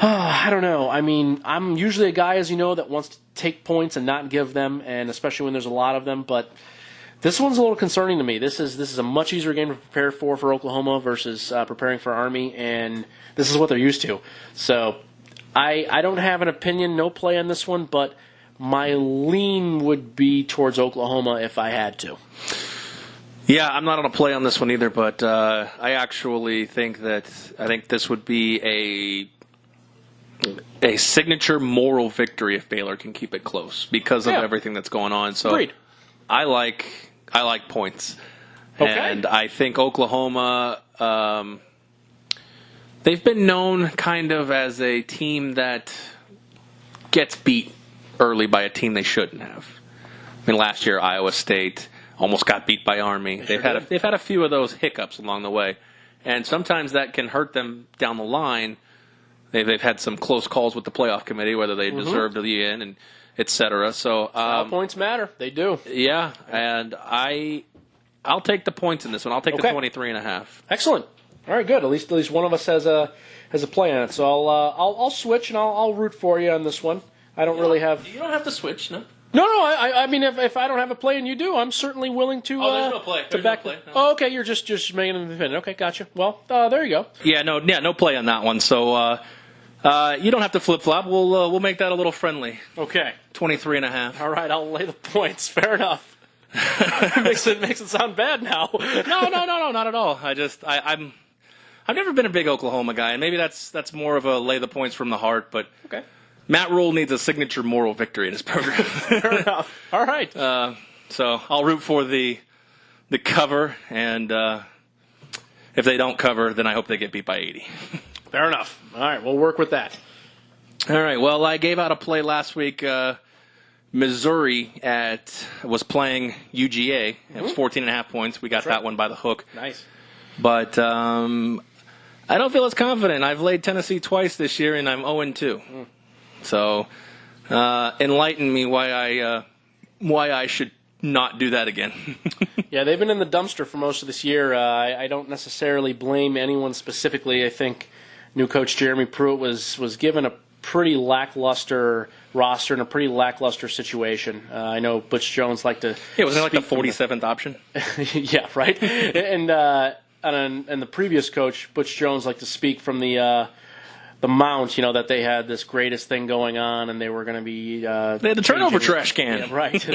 I don't know. I mean, I'm usually a guy, as you know, that wants to take points and not give them, and especially when there's a lot of them. But this one's a little concerning to me. This is a much easier game to prepare for Oklahoma versus preparing for Army, and this is what they're used to. So I don't have an opinion, no play on this one, but my lean would be towards Oklahoma if I had to. Yeah, I'm not on a play on this one either, but I actually think this would be a signature moral victory if Baylor can keep it close because of everything that's going on. So agreed. I like points. Okay. And I think Oklahoma, they've been known kind of as a team that gets beat early by a team they shouldn't have. I mean, last year Iowa State almost got beat by Army. They've had a few of those hiccups along the way, and sometimes that can hurt them down the line. They've had some close calls with the playoff committee, whether they deserve to be in, and et cetera. So points matter. They do. Yeah, and I'll take the points in this one. I'll take the 23.5. Excellent. All right, good. At least one of us has a play on it. So I'll switch and I'll root for you on this one. I don't really have. You don't have to switch, no. No. I mean, if I don't have a play and you do, I'm certainly willing to. There's no play. There's no play. No. Oh, okay. You're just making an opinion. Okay, gotcha. Well, there you go. Yeah, no play on that one. So. You don't have to flip-flop. We'll make that a little friendly. Okay. 23.5. All right, I'll lay the points. Fair enough. makes it sound bad now. No, not at all. I've never been a big Oklahoma guy, and maybe that's more of a lay the points from the heart, but okay. Matt Rule needs a signature moral victory in his program. Fair enough. All right. So I'll root for the cover, and if they don't cover, then I hope they get beat by 80. Fair enough. All right, we'll work with that. All right. Well, I gave out a play last week. Missouri was playing UGA. It was 14.5 points. We got that one by the hook. Nice. But I don't feel as confident. I've laid Tennessee twice this year, and I'm 0-2. So enlighten me why I should not do that again. Yeah, they've been in the dumpster for most of this year. I don't necessarily blame anyone specifically. I think new coach Jeremy Pruitt was given a pretty lackluster roster in a pretty lackluster situation. I know Butch Jones liked to. Yeah, wasn't it like the 47th option? Yeah, right. And the previous coach Butch Jones liked to speak from the mount, that they had this greatest thing going on, and they were going to be they had the turnover trash can, yeah, right,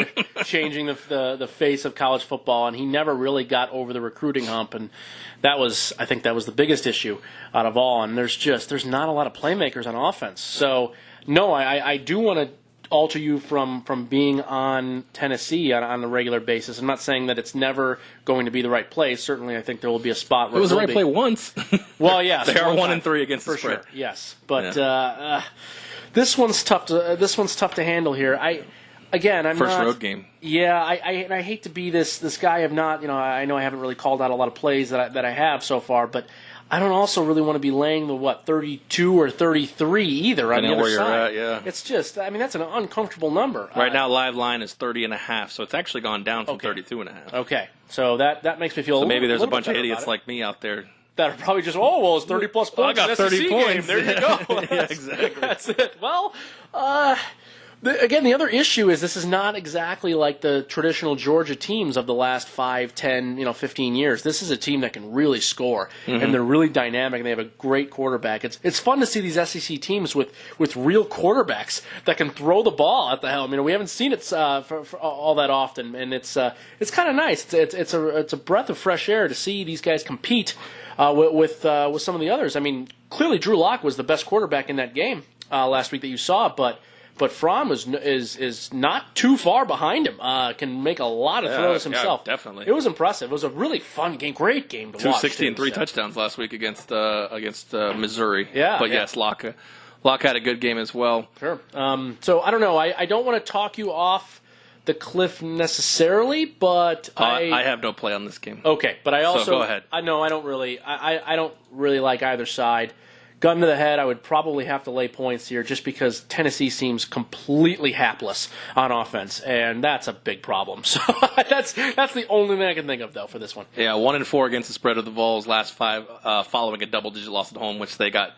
changing the face of college football, and he never really got over the recruiting hump, and I think that was the biggest issue out of all. And there's not a lot of playmakers on offense, so no, I do want to alter you from being on Tennessee on a regular basis. I'm not saying that it's never going to be the right play. Certainly, I think there will be a spot where it was the right play once. Well, yeah, they are 1-3 against the spread. Sure. Yes, but this one's tough to handle here. I'm first not, road game. Yeah, I hate to be this guy of not. I know I haven't really called out a lot of plays that I have so far, but I don't also really want to be laying the 32 or 33 either on the other where side. you're at, yeah. It's just, that's an uncomfortable number. Right now, live line is 30.5, so it's actually gone down from 32.5. Okay, so that makes me feel. So maybe there's a bunch of idiots like me out there that are probably just, it's 30 plus points. I got 30 points. There you go. Yeah, exactly. That's it. Well, again, the other issue is this is not exactly like the traditional Georgia teams of the last 5, 10, 15 years. This is a team that can really score, and they're really dynamic, and they have a great quarterback. It's fun to see these SEC teams with real quarterbacks that can throw the ball at the helm. We haven't seen it for all that often, and it's kind of nice. It's a breath of fresh air to see these guys compete with some of the others. Clearly Drew Lock was the best quarterback in that game last week that you saw, but Fromm is not too far behind him. Can make a lot of throws himself. Yeah, definitely. It was impressive. It was a really fun game, great game to watch. 260 and 3 touchdowns last week against Missouri. Yeah, but yes, Locke had a good game as well. Sure. So I don't know. I don't want to talk you off the cliff necessarily, but I have no play on this game. Okay, but I also go ahead. I don't really like either side. Gun to the head, I would probably have to lay points here just because Tennessee seems completely hapless on offense, and that's a big problem. So that's the only thing I can think of, though, for this one. Yeah, 1-4 against the spread of the Vols last 5, following a double-digit loss at home, which they got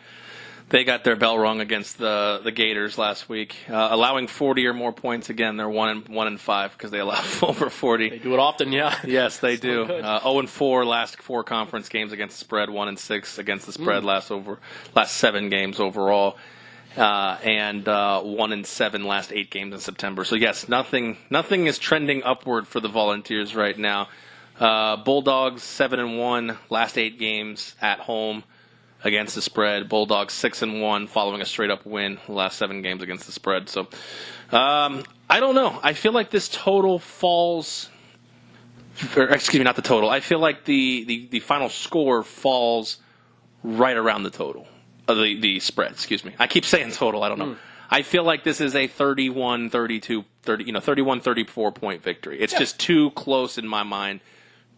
their bell rung against the Gators last week, allowing 40 or more points. Again, they're 1-5 because they allow over 40. They do it often, yeah. Yes, they do. 0-4 last 4 conference games against the spread, 1-6 against the spread last 7 games overall, and 1-7 last 8 games in September. So yes, nothing is trending upward for the Volunteers right now. Bulldogs 7-1 last 8 games at home against the spread. Bulldogs 6-1 following a straight-up win the last 7 games against the spread. So, I don't know. I feel like this total falls, not the total. I feel like the final score falls right around the total, the spread. Excuse me. I keep saying total. I don't know. I feel like this is a 31-34 point victory. It's just too close in my mind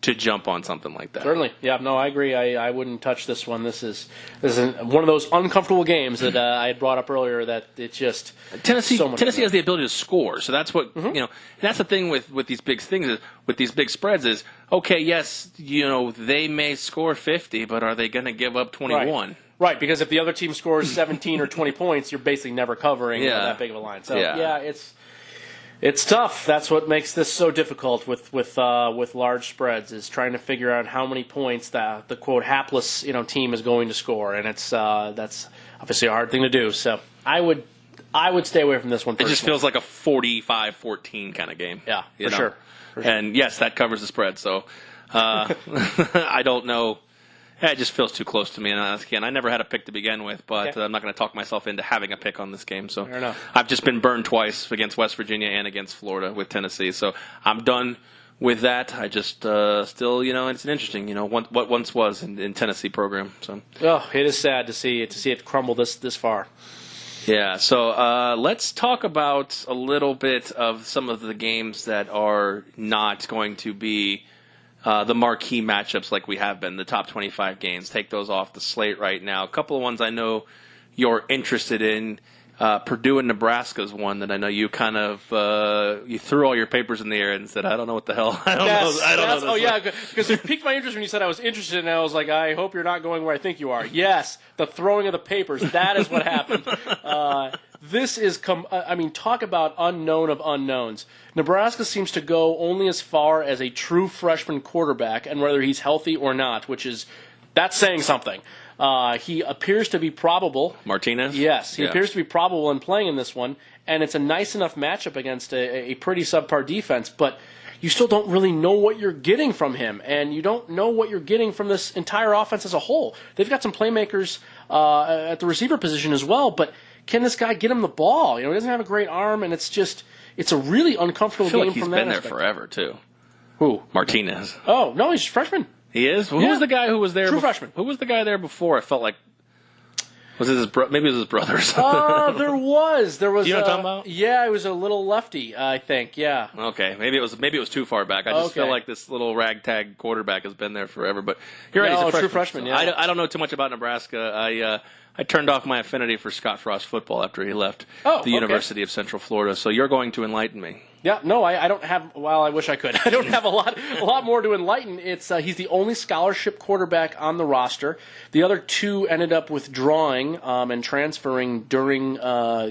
to jump on something like that. Certainly. Yeah, no, I agree. I wouldn't touch this one. This is one of those uncomfortable games that I had brought up earlier that it's just Tennessee has the ability to score. So that's what, that's the thing with these big things is, with these big spreads is, okay, yes, they may score 50, but are they going to give up 21? Right, because if the other team scores 17 or 20 points, you're basically never covering that big of a line. So it's tough. That's what makes this so difficult with large spreads, is trying to figure out how many points the quote hapless team is going to score, and that's obviously a hard thing to do. So I would stay away from this one. It just feels like a 45-14 kind of game. Yeah, for sure. And yes, that covers the spread. So I don't know. It just feels too close to me, and I never had a pick to begin with, but I'm not going to talk myself into having a pick on this game. So fair enough. I've just been burned twice against West Virginia and against Florida with Tennessee, so I'm done with that. I just still, it's an interesting, what once was in Tennessee program. So it is sad to see it crumble this far. Yeah, so let's talk about a little bit of some of the games that are not going to be the marquee matchups like we have been, the top 25 games. Take those off the slate right now. A couple of ones I know you're interested in. Purdue and Nebraska is one that I know you kind of you threw all your papers in the air and said, I don't know what the hell. I don't know. Oh, yeah, because it piqued my interest when you said I was interested, and I was like, I hope you're not going where I think you are. Yes, the throwing of the papers, that is what happened. This is, talk about unknown of unknowns. Nebraska seems to go only as far as a true freshman quarterback, and whether he's healthy or not, that's saying something. He appears to be probable. Martinez? Yes, he appears to be probable in playing in this one, and it's a nice enough matchup against a pretty subpar defense, but you still don't really know what you're getting from him, and you don't know what you're getting from this entire offense as a whole. They've got some playmakers at the receiver position as well, but can this guy get him the ball? He doesn't have a great arm, and it's a really uncomfortable game from that aspect. He's been there forever, too. Who? Martinez. Oh, no, he's a freshman. He is? Who was the guy who was there? True freshman. Who was the guy there before? I felt like was it maybe it was his brother or something. There was. You know what I'm talking about? Yeah, it was a little lefty, I think. Yeah. Okay, maybe it was too far back. I just feel like this little ragtag quarterback has been there forever. But you're right, he's a freshman. True freshman. Yeah. I don't know too much about Nebraska. I turned off my affinity for Scott Frost football after he left the University of Central Florida. So you're going to enlighten me. Yeah, no, I don't have. Well, I wish I could. I don't have a lot more to enlighten. It's he's the only scholarship quarterback on the roster. The other two ended up withdrawing and transferring during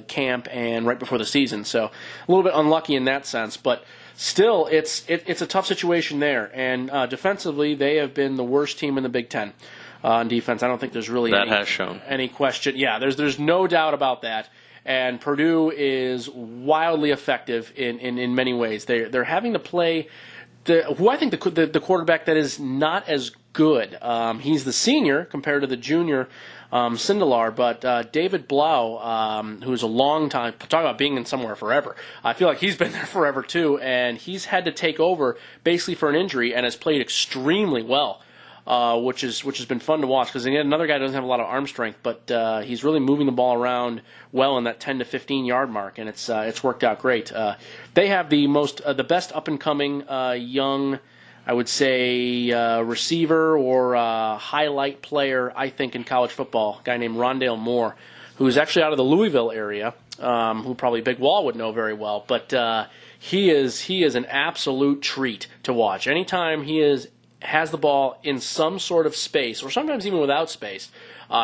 camp and right before the season. So a little bit unlucky in that sense, but still, it's a tough situation there. And defensively, they have been the worst team in the Big Ten on defense. I don't think there's really any question. Yeah, there's no doubt about that. And Purdue is wildly effective in many ways. They're having to play who I think the quarterback that is not as good. He's the senior compared to the junior Sindelar, but David Blau, who's a long time, talk about being in somewhere forever. I feel like he's been there forever too, and he's had to take over basically for an injury and has played extremely well. Which has been fun to watch because again, another guy doesn't have a lot of arm strength, but he's really moving the ball around well in that 10 to 15 yard mark, and it's worked out great. They have the best up and coming young, I would say, receiver or highlight player I think in college football. A guy named Rondale Moore, who's actually out of the Louisville area, who probably Big Wall would know very well, but he is an absolute treat to watch. Anytime he has the ball in some sort of space, or sometimes even without space,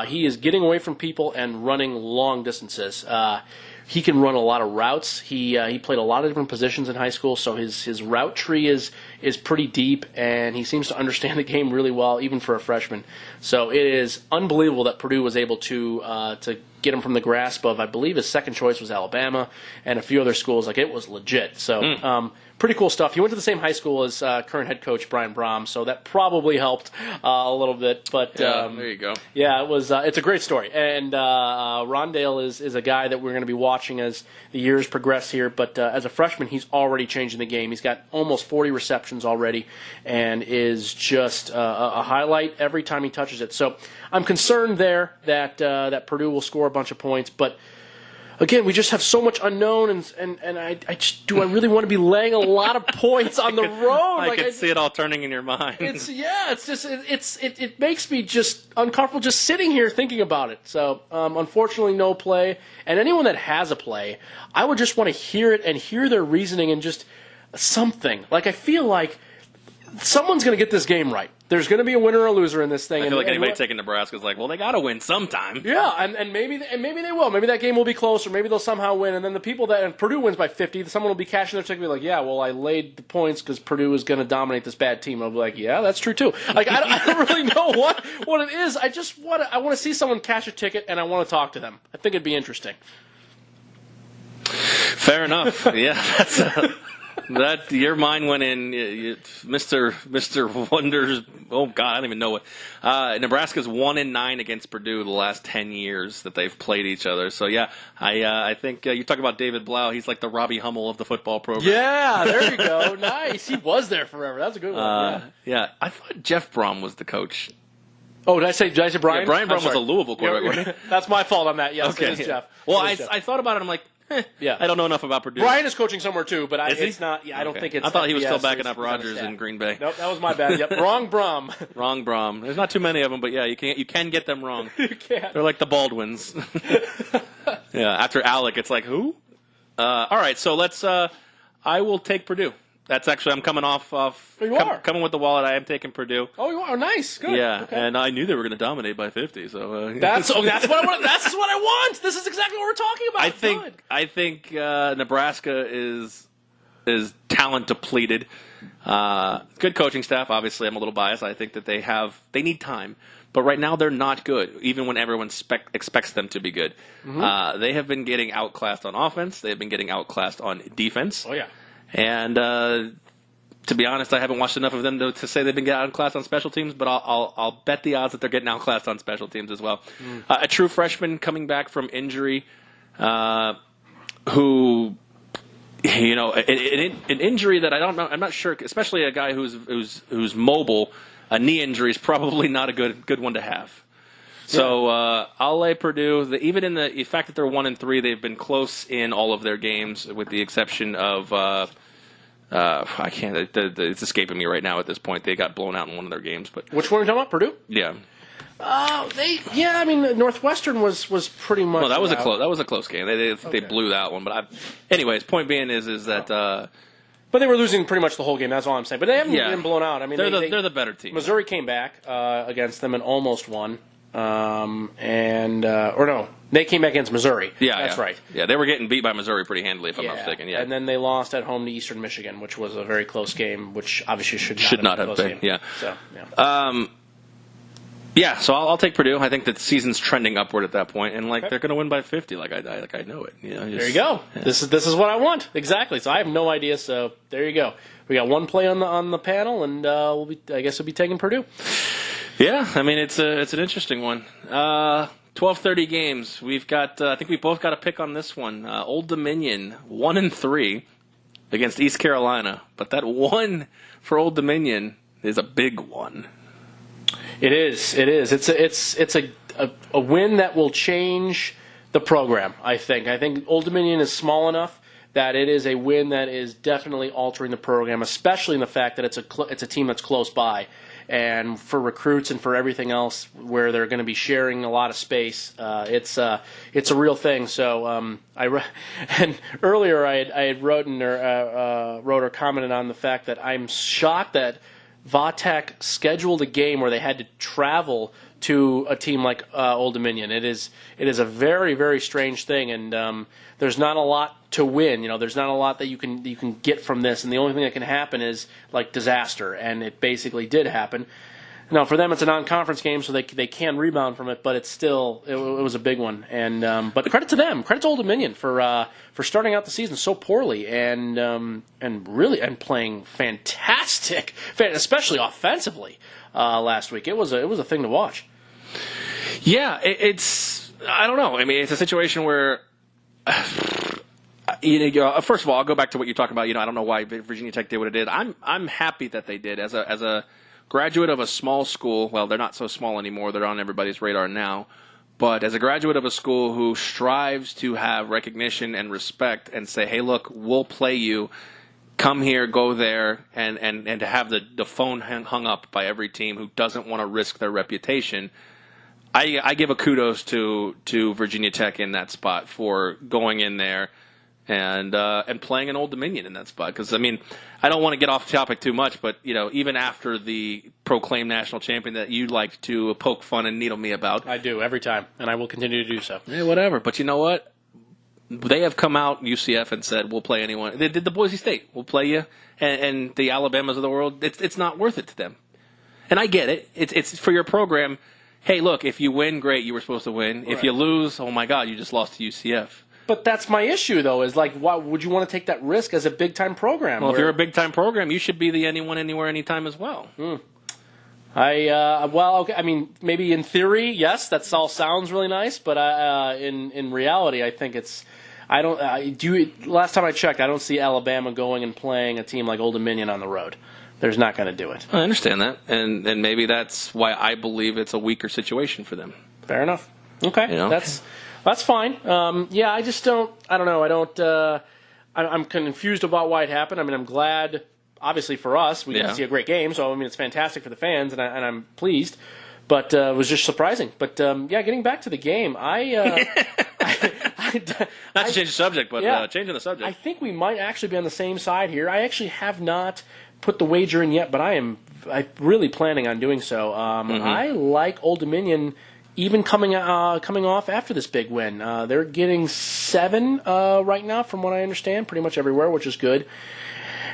he is getting away from people and running long distances. He can run a lot of routes. He played a lot of different positions in high school, so his route tree is pretty deep, and he seems to understand the game really well, even for a freshman. So it is unbelievable that Purdue was able to get him from the grasp of, I believe his second choice was Alabama, and a few other schools. Like, it was legit. So pretty cool stuff. He went to the same high school as current head coach Brian Brom, so that probably helped a little bit. But there you go. Yeah, it was. It's a great story, and Rondale is a guy that we're going to be watching as the years progress here. But as a freshman, he's already changing the game. He's got almost 40 receptions already, and is just a highlight every time he touches it. So I'm concerned there that Purdue will score a bunch of points, but. Again, we just have so much unknown, and I do I really want to be laying a lot of points on the road? I can see it all turning in your mind. It makes me just uncomfortable just sitting here thinking about it. So unfortunately, no play, and anyone that has a play, I would just want to hear it and hear their reasoning and just something. Like, I feel like someone's going to get this game right. There's going to be a winner or a loser in this thing. I feel like anybody taking Nebraska is like, well, they got to win sometime. Yeah, and maybe they will. Maybe that game will be close, or maybe they'll somehow win. And then the people if Purdue wins by 50, someone will be cashing their ticket and be like, yeah, well, I laid the points because Purdue is going to dominate this bad team. I'll be like, yeah, that's true too. Like, I don't really know what it is. I just want to see someone cash a ticket, and I want to talk to them. I think it'd be interesting. Fair enough. Yeah, that's. That your mind went in, Mr. Wonders. Oh God, I don't even know what. Nebraska's 1-9 against Purdue the last 10 years that they've played each other. So yeah, I think you talk about David Blau. He's like the Robbie Hummel of the football program. Yeah, there you go. Nice. He was there forever. That's a good one. Yeah, I thought Jeff Brom was the coach Oh, did I say Brian? Yeah, Brian Brum I'm was a sorry. Louisville quarterback, wasn't he? That's my fault on that. Yes, Okay. it is Jeff. Well, It is Jeff. I thought about it. I'm like, Yeah. I don't know enough about Purdue. Brian is coaching somewhere too, but Is he? it's not. Yeah, I don't Okay. think it's. I thought he was still FBS, backing so up he's on the Rodgers staff. in Green Bay. Nope, that was my bad. Yep, wrong Brum. Wrong Brom. There's not too many of them, but yeah, you can get them wrong. You can't. They're like the Baldwins. Yeah, after Alec, it's like, who? All right, so let's. I will take Purdue. That's actually, I'm coming off. You are. Coming with the wallet. I am taking Purdue. Oh, you are nice. Good. Yeah, Okay. and I knew they were going to dominate by 50. So That's what I want. That's what I want. This is exactly what we're talking about. I think Nebraska is talent depleted. Good coaching staff. Obviously, I'm a little biased. I think that they need time. But right now, they're not good, even when everyone expects them to be good. Mm-hmm. They have been getting outclassed on offense. They have been getting outclassed on defense. Oh, yeah. And to be honest, I haven't watched enough of them to say they've been getting outclassed on special teams, but I'll bet the odds that they're getting outclassed on special teams as well. A true freshman coming back from injury who... You know, an injury that I don't know. I'm not sure, especially a guy who's mobile. A knee injury is probably not a good one to have. So I'll lay Purdue. Even in the fact that they're 1-3, they've been close in all of their games, with the exception of I can't. It's escaping me right now. At this point, they got blown out in one of their games. But which one are you talking about? Purdue? Yeah. I mean, Northwestern was pretty much. Well, that was a close game. They blew that one. But anyways, point being is that. But they were losing pretty much the whole game. That's all I'm saying. But they haven't been blown out. I mean, they're the better team. Missouri came back against them and almost won. They came back against Missouri. Yeah, that's right. Yeah, they were getting beat by Missouri pretty handily, if I'm not mistaken. Yeah, and then they lost at home to Eastern Michigan, which was a very close game, which obviously should not have been. Yeah. So, yeah. So I'll take Purdue. I think that the season's trending upward at that point, and they're going to win by 50. Like I know it. There you go. Yeah. This is what I want exactly. So I have no idea. So there you go. We got one play on the panel, and I guess we'll be taking Purdue. Yeah, I mean it's an interesting one. 12:30 games. We've got. I think we both got a pick on this one. Old Dominion 1-3 against East Carolina, but that one for Old Dominion is a big one. It is. It's a win that will change the program. I think Old Dominion is small enough that it is a win that is definitely altering the program, especially in the fact that it's a team that's close by. And for recruits and for everything else, where they're going to be sharing a lot of space, it's a real thing. So and earlier I had wrote or commented on the fact that I'm shocked that Vatek scheduled a game where they had to travel to a team like Old Dominion. It is a very, very strange thing, and there's not a lot to win. There's not a lot that you can get from this, and the only thing that can happen is like disaster, and it basically did happen. Now for them, it's a non-conference game, so they can rebound from it, but it's still it was a big one. And but credit to them, credit to Old Dominion for starting out the season so poorly and really playing fantastic, especially offensively last week. It was a thing to watch. Yeah, it's I don't know. I mean, it's a situation where. First of all, I'll go back to what you're talking about. I don't know why Virginia Tech did what it did. I'm happy that they did. As a graduate of a small school, well, they're not so small anymore. They're on everybody's radar now. But as a graduate of a school who strives to have recognition and respect and say, hey, look, we'll play you. Come here, go there, and to have the phone hung up by every team who doesn't want to risk their reputation. I give a kudos to Virginia Tech in that spot for going in there and playing an Old Dominion in that spot. Because, I mean, I don't want to get off topic too much, but, even after the proclaimed national champion that you like to poke fun and needle me about. I do, every time, and I will continue to do so. Yeah, whatever. But you know what? They have come out, UCF, and said, we'll play anyone. They did the Boise State. We'll play you. And the Alabamas of the world, it's not worth it to them. And I get it. It's for your program. Hey, look, if you win, great, you were supposed to win. Right. If you lose, oh, my God, you just lost to UCF. But that's my issue, though, is like, why would you want to take that risk as a big-time program? Well, if you're a big-time program, you should be the anyone, anywhere, anytime as well. Okay. I mean, maybe in theory, yes, that all sounds really nice, but in reality, I think it's. Last time I checked, I don't see Alabama going and playing a team like Old Dominion on the road. there's not going to do it. I understand that, and maybe that's why I believe it's a weaker situation for them. Fair enough. Okay, that's fine. I just don't. I don't know. I'm confused about why it happened. I mean, I'm glad. Obviously, for us, we got to see a great game. So I mean, it's fantastic for the fans, and I'm pleased. But it was just surprising. But getting back to the game, not to change the subject, but changing the subject. I think we might actually be on the same side here. I actually have not put the wager in yet, but I'm really planning on doing so. I like Old Dominion, even coming off after this big win. They're getting 7 right now, from what I understand, pretty much everywhere, which is good.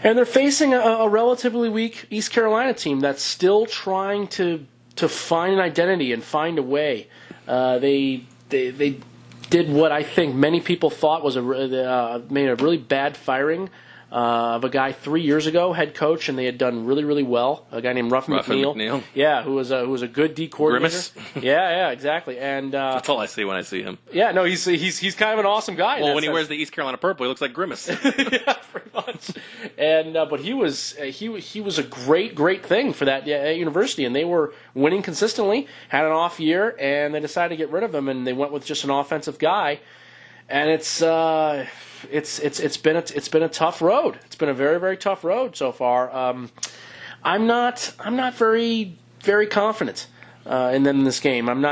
And they're facing a relatively weak East Carolina team that's still trying to find an identity and find a way. They did what I think many people thought was made a really bad firing of a guy 3 years ago, head coach, and they had done really, really well. A guy named Ruffin McNeil. Yeah, who was a good D coordinator. Grimace. Yeah, exactly. And that's all I see when I see him. Yeah, no, he's kind of an awesome guy. Well, when he wears the East Carolina purple, he looks like Grimace. Yeah, pretty much. And but he was a great thing for that university, and they were winning consistently. Had an off year, and they decided to get rid of him, and they went with just an offensive guy. And it's been a tough road. It's been a very, very tough road so far. I'm not very, very confident in them in this game. I'm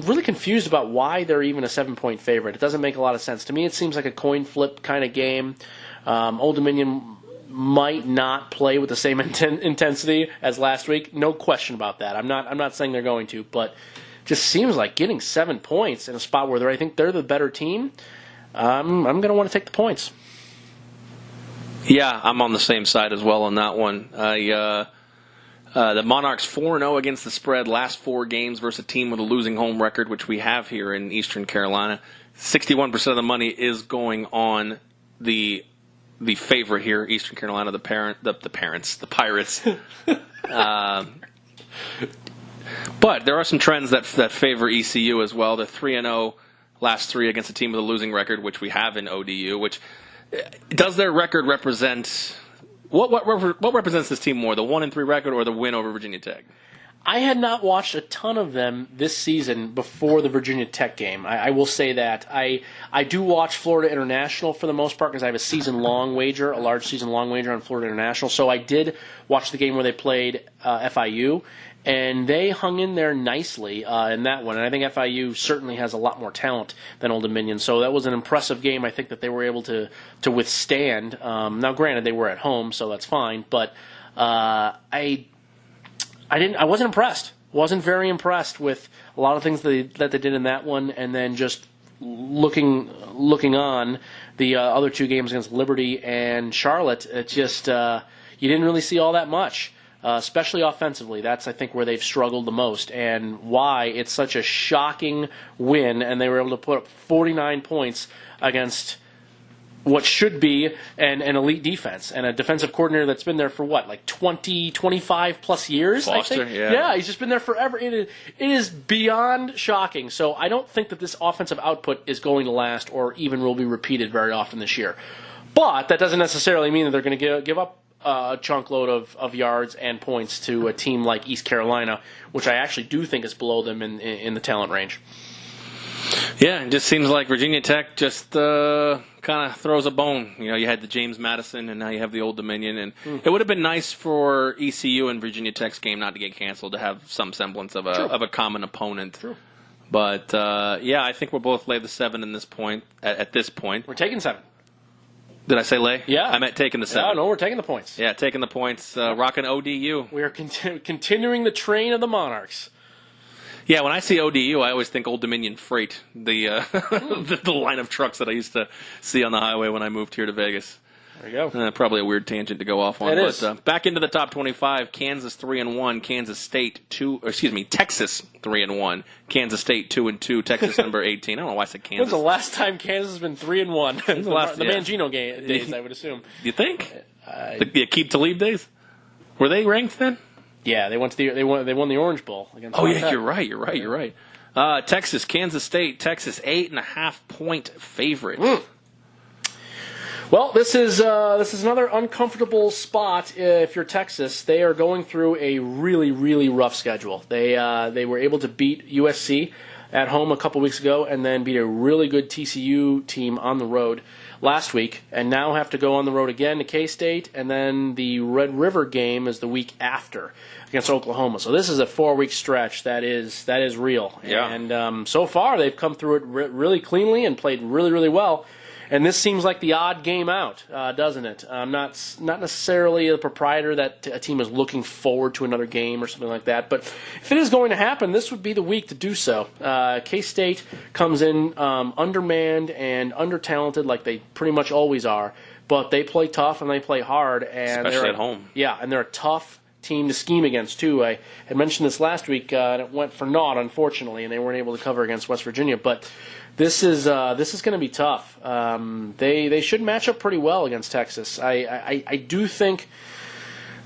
really confused about why they're even a 7-point favorite. It doesn't make a lot of sense to me. It seems like a coin flip kind of game. Old Dominion might not play with the same intensity as last week. No question about that. I'm not saying they're going to, but just seems like getting 7 points in a spot where I think they're the better team. I'm going to want to take the points. Yeah, I'm on the same side as well on that one. The Monarchs 4-0 against the spread last 4 games versus a team with a losing home record, which we have here in Eastern Carolina. 61% of the money is going on the favorite here, Eastern Carolina, the Pirates. But there are some trends that favor ECU as well. They're 3-0 last 3 against a team with a losing record, which we have in ODU. Which does their record represent? What represents this team more, the 1-3 record or the win over Virginia Tech? I had not watched a ton of them this season before the Virginia Tech game. I will say that. I do watch Florida International for the most part because I have a season-long wager, a large season-long wager on Florida International. So I did watch the game where they played FIU, and they hung in there nicely in that one. And I think FIU certainly has a lot more talent than Old Dominion. So that was an impressive game, I think, that they were able to withstand. Now, granted, they were at home, so that's fine. But I wasn't impressed. Wasn't very impressed with a lot of things that they did in that one, and then just looking on the other 2 games against Liberty and Charlotte. It just you didn't really see all that much, especially offensively. That's, I think, where they've struggled the most, and why it's such a shocking win. And they were able to put up 49 points against what should be an elite defense and a defensive coordinator that's been there for 25 plus years. Foster, I think. Yeah, he's just been there forever. It is beyond shocking. So I don't think that this offensive output is going to last or even will be repeated very often this year. But that doesn't necessarily mean that they're going to give up a chunk load of yards and points to a team like East Carolina, which I actually do think is below them in the talent range. Yeah, it just seems like Virginia Tech just kind of throws a bone. You know, you had the James Madison, and now you have the Old Dominion. And it would have been nice for ECU and Virginia Tech's game not to get canceled, to have some semblance of a common opponent. True. But, I think we'll both lay the 7 in this point. At this point. We're taking 7. Did I say lay? Yeah. I meant taking the 7. No, we're taking the points. Yeah, taking the points. Rocking ODU. We are continuing the train of the Monarchs. Yeah, when I see ODU, I always think Old Dominion Freight, the line of trucks that I used to see on the highway when I moved here to Vegas. There you go. Probably a weird tangent to go off on. It is. Back into the top 25, Kansas 3-1, Texas 3-1, Kansas State 2-2, Texas number 18. I don't know why I said Kansas. When's the last time Kansas has been 3-1? The Mangino days, I would assume. You think? The Keep Talib days? Were they ranked then? Yeah, they won the Orange Bowl against. Oh yeah, you're right. Texas, Kansas State, Texas 8.5 point favorite. Well, this is another uncomfortable spot if you're Texas. They are going through a really, really rough schedule. They were able to beat USC at home a couple weeks ago and then beat a really good TCU team on the road last week, and now have to go on the road again to K-State, and then the Red River game is the week after against Oklahoma. So this is a 4-week stretch that is real. Yeah. And so far they've come through it really cleanly and played really, really well. And this seems like the odd game out, doesn't it? Not necessarily the proprietor that a team is looking forward to another game or something like that. But if it is going to happen, this would be the week to do so. K-State comes in undermanned and under-talented like they pretty much always are. But they play tough and they play hard. And especially at home. Yeah, and they're a tough team to scheme against, too. I had mentioned this last week, and it went for naught, unfortunately, and they weren't able to cover against West Virginia. But this is going to be tough. They should match up pretty well against Texas. I do think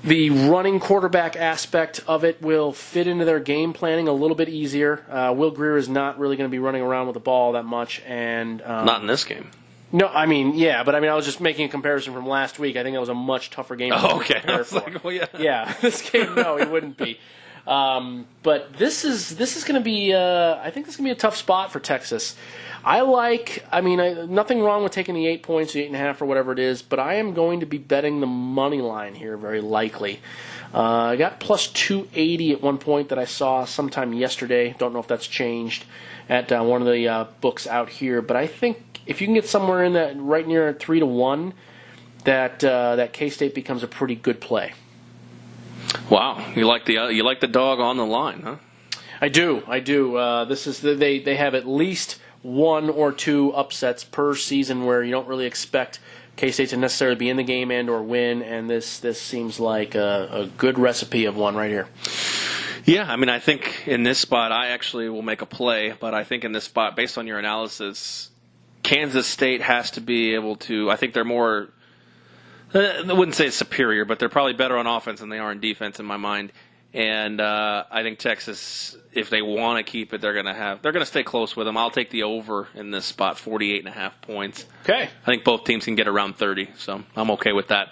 the running quarterback aspect of it will fit into their game planning a little bit easier. Will Grier is not really going to be running around with the ball that much, and not in this game. No, I mean, yeah, but I was just making a comparison from last week. I think that was a much tougher game. Oh, okay. I was like, well, yeah. Yeah, this game, no, it wouldn't be. But this is going to be, I think this is going to be a tough spot for Texas. Nothing wrong with taking the 8 points, the 8.5 or whatever it is, but I am going to be betting the money line here very likely. I got plus 280 at one point that I saw sometime yesterday. Don't know if that's changed at one of the books out here, but I think if you can get somewhere in that right near 3-1, that K-State becomes a pretty good play. Wow, you like the dog on the line, huh? I do. They have at least 1 or 2 upsets per season where you don't really expect K-State to necessarily be in the game and or win, and this seems like a good recipe of one right here. Yeah, I think in this spot I actually will make a play, but I think in this spot, based on your analysis, Kansas State has to be able to. I think they're more. I wouldn't say superior, but they're probably better on offense than they are in defense in my mind. And I think Texas, if they want to keep it, they're going to stay close with them. I'll take the over in this spot, 48.5 points. Okay. I think both teams can get around 30, so I'm okay with that.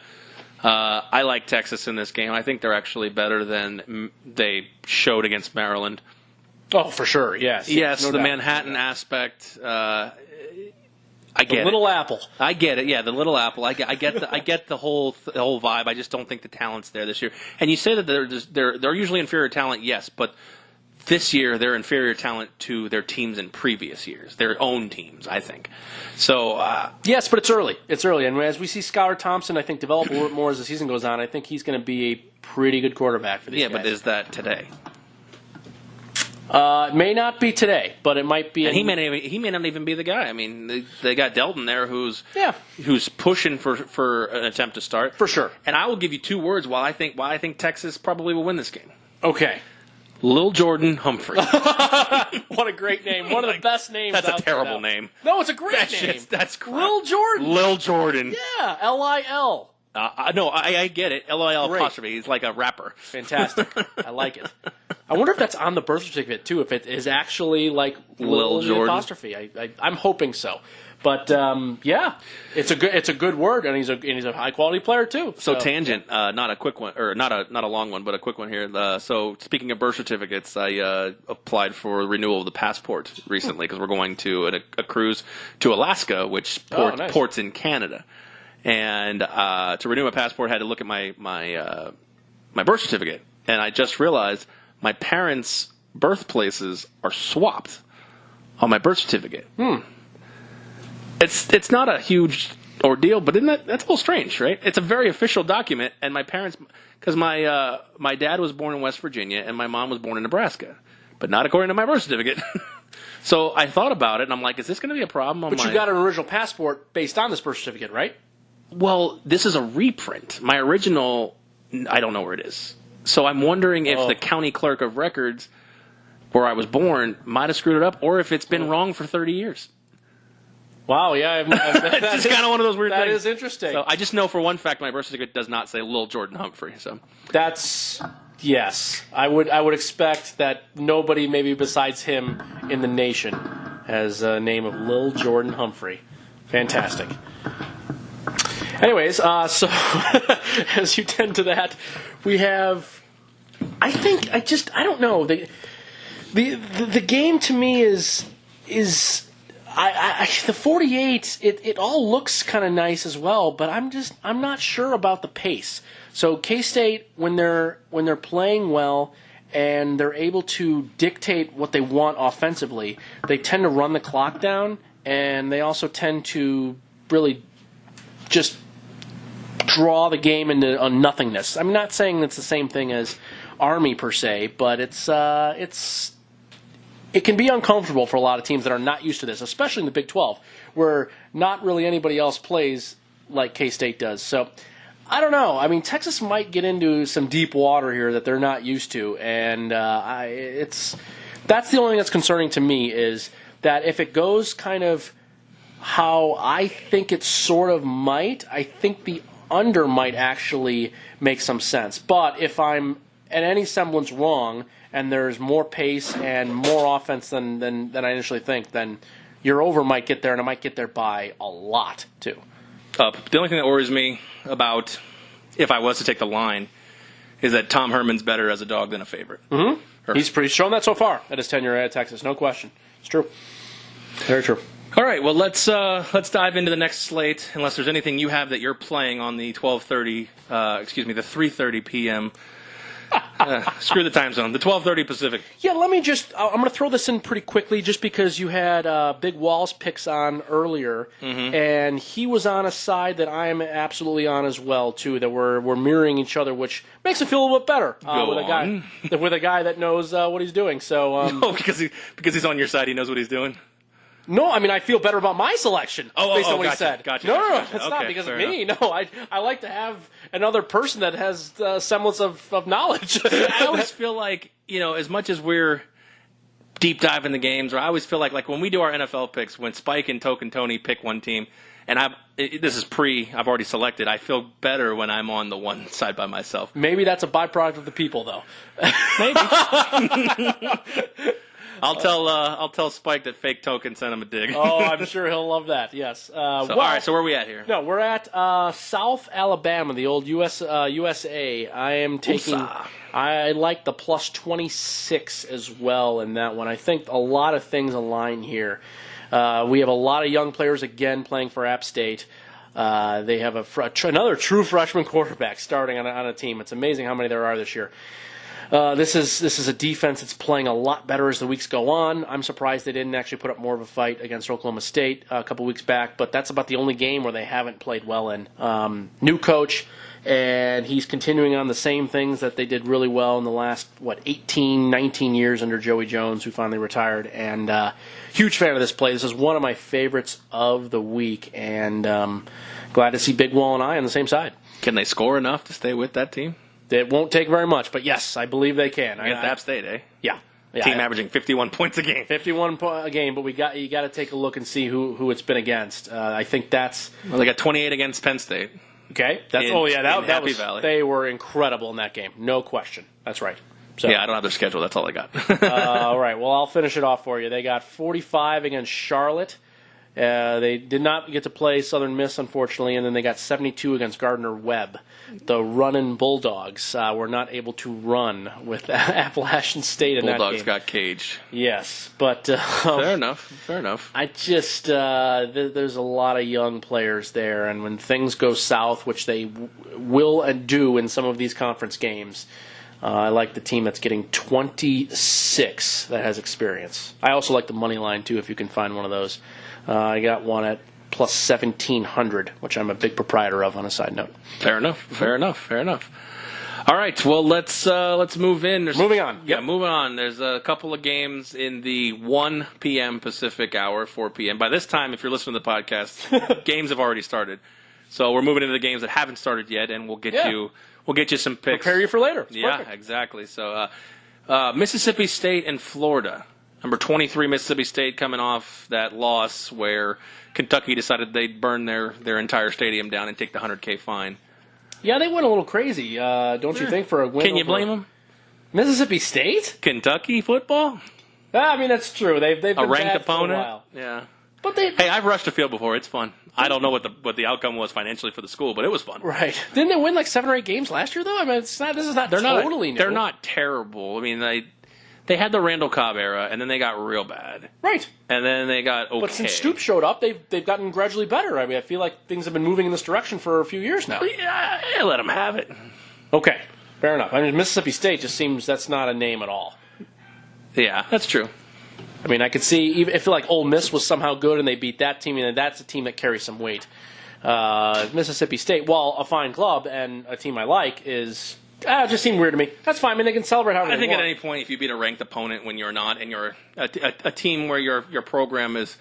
I like Texas in this game. I think they're actually better than they showed against Maryland. Oh, for sure. Yes. Yes, no the doubt. Manhattan aspect. I get the little apple. I get it. Yeah, the little apple. I get the whole vibe. I just don't think the talent's there this year. And you say that they're usually inferior talent, yes, but this year they're inferior talent to their teams in previous years, their own teams, I think. So yes, but it's early. It's early, and as we see Skylar Thompson, I think develop a little bit more as the season goes on. I think he's going to be a pretty good quarterback for these guys. Yeah, but is that today? It may not be today, but it might be. And he may not even be the guy. They got Delton there, who's pushing for an attempt to start for sure. And I will give you 2 words why I think Texas probably will win this game. Okay. Lil Jordan Humphrey. What a great name! One of the best names. That's a terrible name. No, it's a great name. That's crap. Lil Jordan. Lil Jordan. Yeah, Lil. No, I get it. LIL apostrophe. He's like a rapper. Fantastic. I like it. I wonder if that's on the birth certificate, too, if it is actually like Lil Jordan apostrophe. I'm hoping so. But, yeah, it's a good word, and he's a high-quality player, too. So tangent, not a quick one, or not a long one, but a quick one here. So speaking of birth certificates, I applied for renewal of the passport recently because we're going to a cruise to Alaska, which ports in Canada. And to renew my passport, I had to look at my birth certificate, and I just realized my parents' birthplaces are swapped on my birth certificate. It's not a huge ordeal, but that's a little strange, right? It's a very official document, and my parents, because my dad was born in West Virginia and my mom was born in Nebraska, but not according to my birth certificate. So I thought about it, and I'm like, is this going to be a problem? But you got an original passport based on this birth certificate, right? Well, this is a reprint. My original, I don't know where it is. So I'm wondering if the county clerk of records where I was born might have screwed it up, or if it's been wrong for 30 years. Wow, yeah. It's just kind of one of those weird things. That is interesting. So I just know for one fact my birth certificate does not say Lil Jordan Humphrey. So yes. I would expect that nobody maybe besides him in the nation has a name of Lil Jordan Humphrey. Fantastic. Anyways, so as you tend to that, we have. I don't know. The game to me is the 48. It all looks kind of nice as well, but I'm not sure about the pace. So K-State, when they're playing well and they're able to dictate what they want offensively, they tend to run the clock down, and they also tend to really just draw the game into a nothingness. I'm not saying it's the same thing as Army per se, but it can be uncomfortable for a lot of teams that are not used to this, especially in the Big 12, where not really anybody else plays like K-State does. So I don't know. I mean, Texas might get into some deep water here that they're not used to, and that's the only thing that's concerning to me, is that if it goes kind of how I think it sort of might, I think the under might actually make some sense. But if I'm at any semblance wrong, and there's more pace and more offense than I initially think, then your over might get there, and it might get there by a lot, too. The only thing that worries me about, if I was to take the line, is that Tom Herman's better as a dog than a favorite. Mm-hmm. He's shown that so far at his tenure at Texas, no question. It's true. Very true. All right, well, let's dive into the next slate, unless there's anything you have that you're playing on the 3:30 p.m. Screw the time zone. The 12:30 Pacific. Yeah, let me I'm going to throw this in pretty quickly just because you had Big Wall's picks on earlier, and he was on a side that I am absolutely on as well, too, that we're mirroring each other, which makes it feel a little bit better with a guy that knows what he's doing. So, no, because he's on your side, he knows what he's doing. No, I mean, I feel better about my selection based on what he said. Gotcha. No, it's not because of me. Enough. No, I like to have another person that has semblance of knowledge. I always feel like, as much as we're deep diving the games, or I always feel like when we do our NFL picks, when Spike and Token Tony pick one team, and I've already selected, I feel better when I'm on the one side by myself. Maybe that's a byproduct of the people, though. Maybe. I'll tell Spike that fake Token sent him a dig. Oh, I'm sure he'll love that. Yes. All right. So where are we at here? No, we're at South Alabama, the old USA. I am taking. Oosa. I like the plus 26 as well in that one. I think a lot of things align here. We have a lot of young players again playing for App State. They have another true freshman quarterback starting on a team. It's amazing how many there are this year. This is a defense that's playing a lot better as the weeks go on. I'm surprised they didn't actually put up more of a fight against Oklahoma State a couple weeks back, but that's about the only game where they haven't played well in. New coach, and he's continuing on the same things that they did really well in the last, 18, 19 years under Joey Jones, who finally retired. And huge fan of this play. This is one of my favorites of the week, and glad to see Big Wall and I on the same side. Can they score enough to stay with that team? It won't take very much, but yes, I believe they can. Against App State, eh? Yeah. Team averaging 51 points a game. 51 a game, but you got to take a look and see who it's been against. I think that's. Well, they got 28 against Penn State. Okay. That was Valley. They were incredible in that game, no question. That's right. So, yeah, I don't have their schedule. That's all I got. All right. Well, I'll finish it off for you. They got 45 against Charlotte. They did not get to play Southern Miss, unfortunately, and then they got 72 against Gardner-Webb. The running Bulldogs were not able to run with Appalachian State in that game. Bulldogs got caged. Yes, but fair enough. I just there's a lot of young players there, and when things go south, which they will and do in some of these conference games, I like the team that's getting 26 that has experience. I also like the money line too, if you can find one of those. I got one at plus 1,700, which I'm a big proprietor of on a side note. Fair enough. All right, well, let's move in. Moving on. Yeah, moving on. There's a couple of games in the 1 p.m. Pacific hour, 4 p.m. By this time, if you're listening to the podcast, games have already started. So we're moving into the games that haven't started yet, and we'll get you some picks. Prepare you for later. It's yeah, perfect. Exactly. So Mississippi State and Florida. Number 23, Mississippi State, coming off that loss where Kentucky decided they'd burn their entire stadium down and take the $100K fine. Yeah, they went a little crazy, don't you think, for a win? Can you blame them? Mississippi State? Kentucky football? I mean, that's true. They've been a ranked bad opponent. For a while. Yeah. But hey, I've rushed a field before. It's fun. I don't know what the outcome was financially for the school, but it was fun. Right. Didn't they win like 7 or 8 games last year, though? I mean, this is not totally new. They're not terrible. I mean, they had the Randall Cobb era, and then they got real bad. Right. And then they got okay. But since Stoops showed up, they've gotten gradually better. I mean, I feel like things have been moving in this direction for a few years now. Yeah, let them have it. Okay. Fair enough. I mean, Mississippi State just seems that's not a name at all. Yeah, that's true. I mean, I could see, even if like Ole Miss was somehow good and they beat that team, and that's a team that carries some weight. Mississippi State, while a fine club and a team I like, it just seemed weird to me. That's fine. I mean, they can celebrate however they want. I think at any point, if you beat a ranked opponent when you're not, and you're a team where your program is.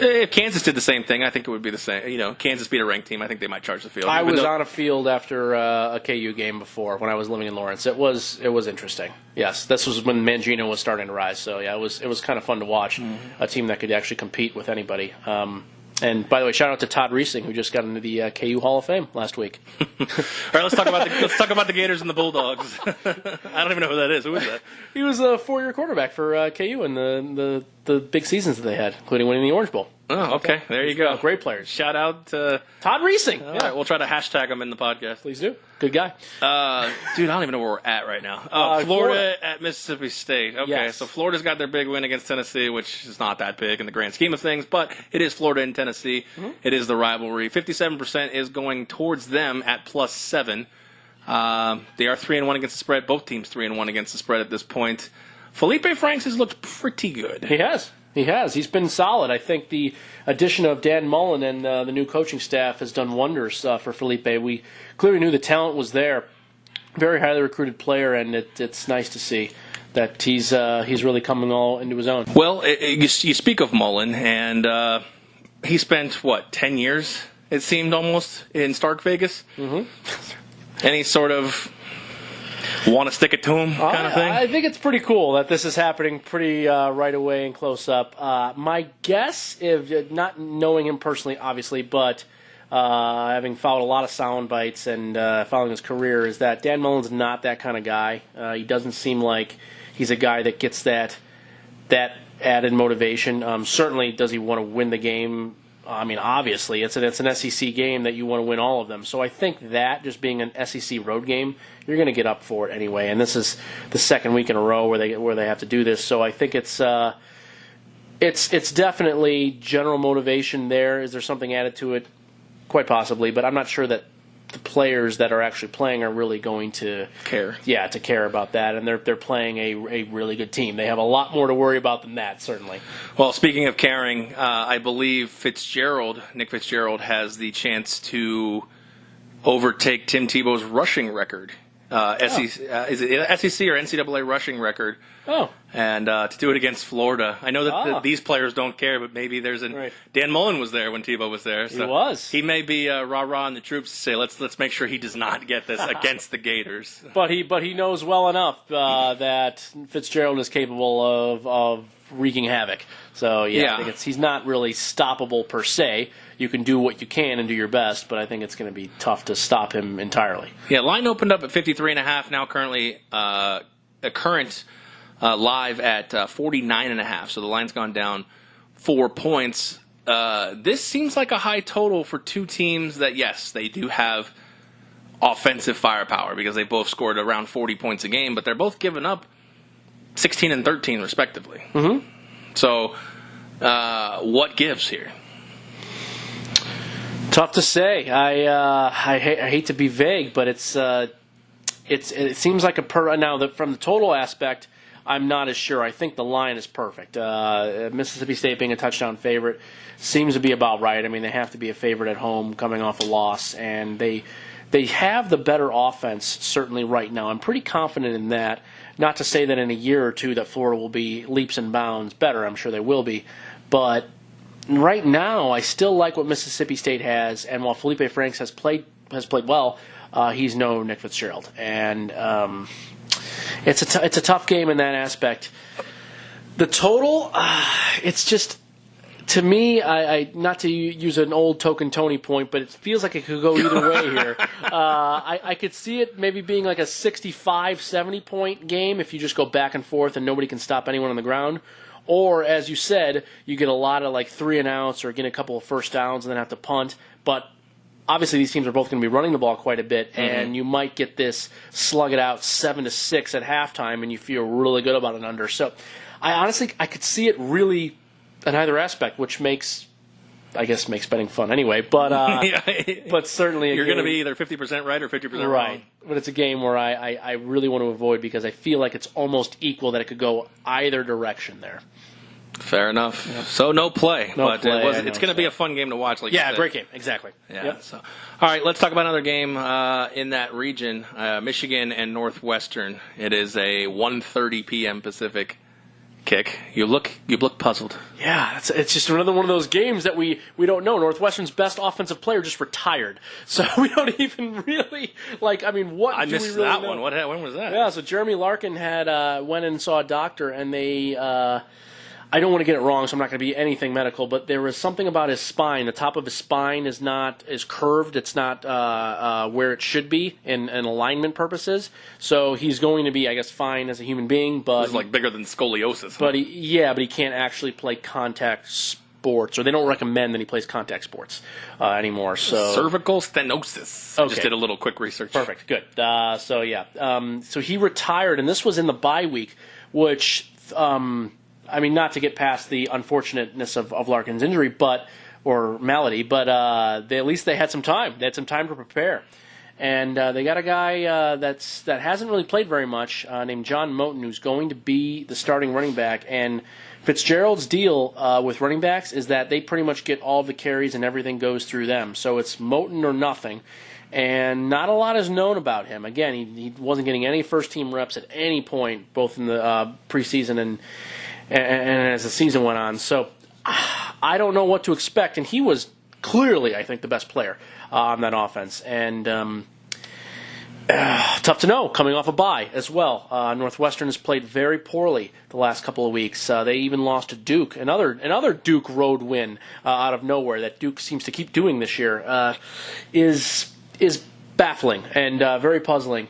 If Kansas did the same thing, I think it would be the same. You know, Kansas beat a ranked team. I think they might charge the field. I was on a field after a KU game before when I was living in Lawrence. It was interesting. Yes, this was when Mangino was starting to rise. So yeah, it was kind of fun to watch a team that could actually compete with anybody. And by the way, shout out to Todd Reesing, who just got into the KU Hall of Fame last week. All right, let's talk about the Gators and the Bulldogs. I don't even know who that is. Who is that? He was a 4-year quarterback for KU in the big seasons that they had, including winning the Orange Bowl. Oh, okay. There you go. Great players. Shout out to Todd Reesing. All right, we'll try to hashtag him in the podcast. Please do. Good guy. Dude, I don't even know where we're at right now. Florida at Mississippi State. Okay, yes. So Florida's got their big win against Tennessee, which is not that big in the grand scheme of things, but it is Florida and Tennessee. Mm-hmm. It is the rivalry. 57% is going towards them at +7. They are 3-1 against the spread. Both teams 3-1 against the spread at this point. Felipe Franks has looked pretty good. He has. He's been solid. I think the addition of Dan Mullen and the new coaching staff has done wonders for Felipe. We clearly knew the talent was there. Very highly recruited player, and it's nice to see that he's really coming all into his own. Well, you speak of Mullen, and he spent, 10 years, it seemed almost, in Stark Vegas? Mm-hmm. Any sort of want to stick it to him kind of thing? I think it's pretty cool that this is happening pretty right away and close up. My guess, if not knowing him personally, obviously, but having followed a lot of sound bites and following his career, is that Dan Mullen's not that kind of guy. He doesn't seem like he's a guy that gets that added motivation. Certainly, does he want to win the game? I mean, obviously, it's an SEC game that you want to win all of them. So I think that, just being an SEC road game, you're going to get up for it anyway. And this is the second week in a row where they have to do this. So I think it's definitely general motivation there. Is there something added to it? Quite possibly, but I'm not sure that the players that are actually playing are really going to care. Yeah, to care about that, and they're playing a really good team. They have a lot more to worry about than that, certainly. Well, speaking of caring, I believe Nick Fitzgerald, has the chance to overtake Tim Tebow's rushing record. Is it SEC or NCAA rushing record? Oh. And to do it against Florida. I know that these players don't care, but maybe there's right. Dan Mullen was there when Tebow was there. So he was. He may be rah-rah in the troops to say, let's make sure he does not get this against the Gators. But he knows well enough that Fitzgerald is capable of wreaking havoc. So, yeah. I think he's not really stoppable per se. You can do what you can and do your best, but I think it's going to be tough to stop him entirely. Yeah, line opened up at 53.5. Now currently live at 49.5. So the line's gone down 4 points. This seems like a high total for two teams that, yes, they do have offensive firepower because they both scored around 40 points a game, but they're both giving up 16 and 13 respectively. Mm-hmm. So what gives here? Tough to say. I hate to be vague, but it seems like now from the total aspect, I'm not as sure. I think the line is perfect. Mississippi State being a touchdown favorite seems to be about right. I mean, they have to be a favorite at home coming off a loss, and they have the better offense certainly right now. I'm pretty confident in that. Not to say that in a year or two that Florida will be leaps and bounds better. I'm sure they will be, but right now, I still like what Mississippi State has, and while Felipe Franks has played well, he's no Nick Fitzgerald, and it's a tough game in that aspect. The total, it's just, to me, I not to use an old Token Tony point, but it feels like it could go either way here. I could see it maybe being like a 65-70 point game if you just go back and forth and nobody can stop anyone on the ground. Or, as you said, you get a lot of like 3-and-outs or get a couple of first downs and then have to punt. But obviously these teams are both going to be running the ball quite a bit, and you might get this slug it out 7-6 at halftime, and you feel really good about an under. So I could see it really in either aspect, which makes betting fun anyway. But but certainly you're going to be either 50% right or 50% wrong. Right. But it's a game where I really want to avoid because I feel like it's almost equal, that it could go either direction there. Fair enough. Yep. So no play. It's going to be a fun game to watch. Like yeah, great game. Exactly. Yeah. Yep. So, all right, let's talk about another game in that region, Michigan and Northwestern. It is a 1:30 p.m. Pacific kick. You look puzzled. Yeah, it's just another one of those games that we don't know. Northwestern's best offensive player just retired, so we don't even really what? I missed we really that know? one. When was that? Yeah, so Jeremy Larkin had went and saw a doctor, and they. I don't want to get it wrong, so I'm not going to be anything medical, but there was something about his spine. The top of his spine is curved. It's not where it should be in alignment purposes. So he's going to be, I guess, fine as a human being, but it's like bigger than scoliosis. But he can't actually play contact sports, or they don't recommend that he plays contact sports anymore. So cervical stenosis. Okay. Just did a little quick research. Perfect. Good. So he retired, and this was in the bye week, which. Not to get past the unfortunateness of Larkin's injury, or malady, but at least they had some time. They had some time to prepare, and they got a guy that hasn't really played very much, named John Moten, who's going to be the starting running back. And Fitzgerald's deal with running backs is that they pretty much get all the carries and everything goes through them. So it's Moten or nothing. And not a lot is known about him. Again, he wasn't getting any first-team reps at any point, both in the preseason and as the season went on. So I don't know what to expect. And he was clearly, I think, the best player on that offense. And tough to know, coming off a bye as well. Northwestern has played very poorly the last couple of weeks. They even lost to Duke, another Duke road win out of nowhere that Duke seems to keep doing this year. Is baffling and very puzzling.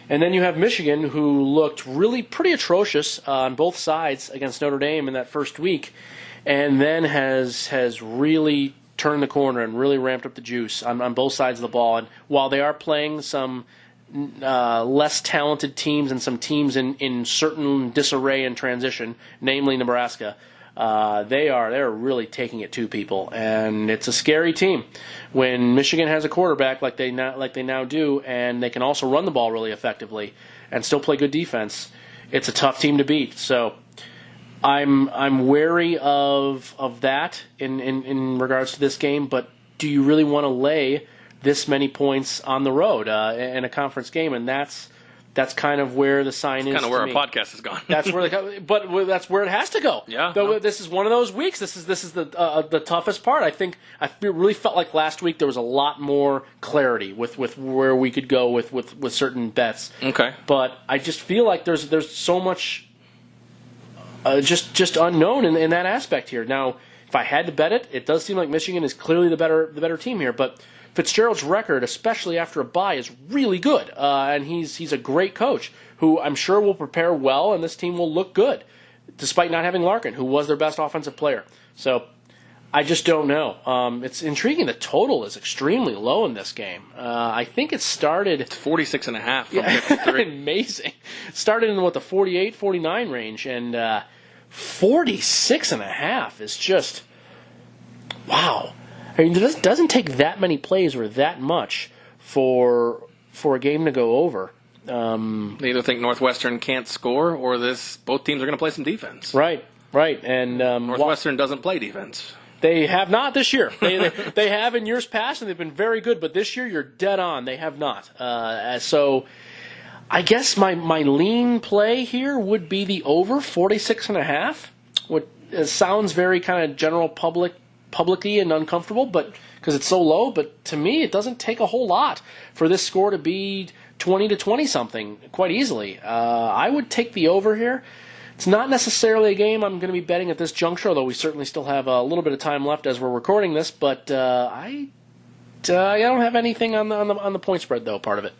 And then you have Michigan, who looked really pretty atrocious on both sides against Notre Dame in that first week, and then has really turned the corner and really ramped up the juice on both sides of the ball. And while they are playing some less talented teams and some teams in certain disarray and transition, namely Nebraska, they're really taking it to people, and it's a scary team when Michigan has a quarterback like they now do, and they can also run the ball really effectively and still play good defense. It's a tough team to beat. So I'm wary of that in regards to this game. But do you really want to lay this many points on the road in a conference game? And that's kind of where the sign is. Kind of where our me. podcast has gone. That's where but that's where it has to go. Yeah. Though this is one of those weeks. This is the toughest part. I really felt like last week there was a lot more clarity with where we could go with certain bets. Okay. But I just feel like there's so much just unknown in that aspect here. Now, if I had to bet it does seem like Michigan is clearly the better team here, but Fitzgerald's record, especially after a bye, is really good, and he's a great coach who I'm sure will prepare well, and this team will look good, despite not having Larkin, who was their best offensive player. So I just don't know. It's intriguing. The total is extremely low in this game. I think it started... It's 46.5 from 53. Amazing. Started in, the 48, 49 range, and 46.5 is just... Wow. I mean, it doesn't take that many plays or that much for a game to go over. They either think Northwestern can't score, or both teams are going to play some defense. Right. And Northwestern doesn't play defense. They have not this year. They have in years past, and they've been very good. But this year, you're dead on. They have not. So I guess my lean play here would be the over 46.5. What sounds very kind of general public-y and uncomfortable, but because it's so low. But to me, it doesn't take a whole lot for this score to be 20 to 20 something quite easily. I would take the over here. It's not necessarily a game I'm going to be betting at this juncture, although we certainly still have a little bit of time left as we're recording this. But I don't have anything on the point spread though. Part of it.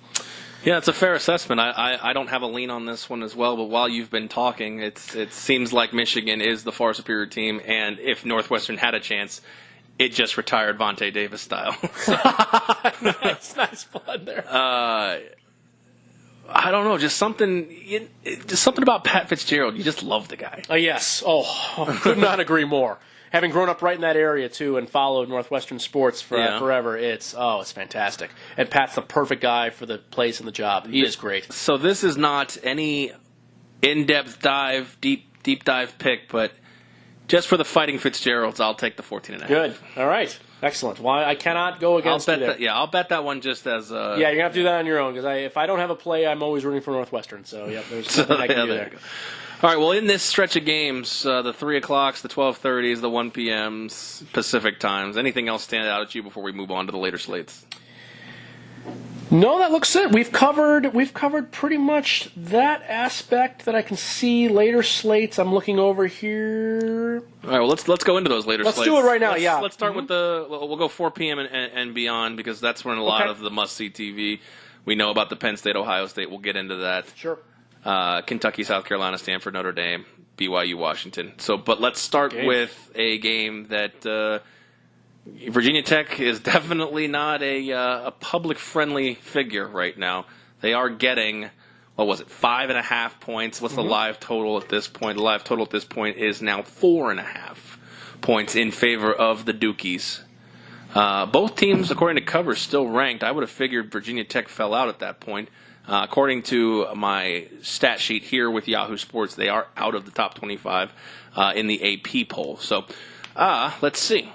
Yeah, it's a fair assessment. I don't have a lean on this one as well, but while you've been talking, it seems like Michigan is the far superior team, and if Northwestern had a chance, it just retired Vontae Davis style. nice fun there. I don't know, just something about Pat Fitzgerald. You just love the guy. Yes. Oh, could not agree more. Having grown up right in that area, too, and followed Northwestern sports forever, it's fantastic. And Pat's the perfect guy for the place and the job. He is great. So this is not any in-depth dive, deep dive pick, but just for the Fighting Fitzgeralds, I'll take the 14.5. Good. All right. Excellent. Well, I cannot go against you there. I'll bet that one just as a... Yeah, you're going to have to do that on your own, because if I don't have a play, I'm always rooting for Northwestern. So, yep, there's nothing I can do there. All right, well, in this stretch of games, the 3 o'clocks, the 12:30s, the 1 p.m.s, Pacific times, anything else stand out at you before we move on to the later slates? No, that looks it. We've covered pretty much that aspect that I can see. Later slates, I'm looking over here. All right, well, let's go into those later slates. Let's do it right now, Let's start with we'll go 4 p.m. and beyond, because that's when a lot of the must-see TV. We know about the Penn State, Ohio State. We'll get into that. Sure. Kentucky, South Carolina, Stanford, Notre Dame, BYU, Washington. But let's start with a game that Virginia Tech is definitely not a public-friendly figure right now. They are getting, 5.5 points? What's the live total at this point? The live total at this point is now 4.5 points in favor of the Dukies. Both teams, according to cover, still ranked. I would have figured Virginia Tech fell out at that point. According to my stat sheet here with Yahoo Sports, they are out of the top 25 in the AP poll. So, let's see.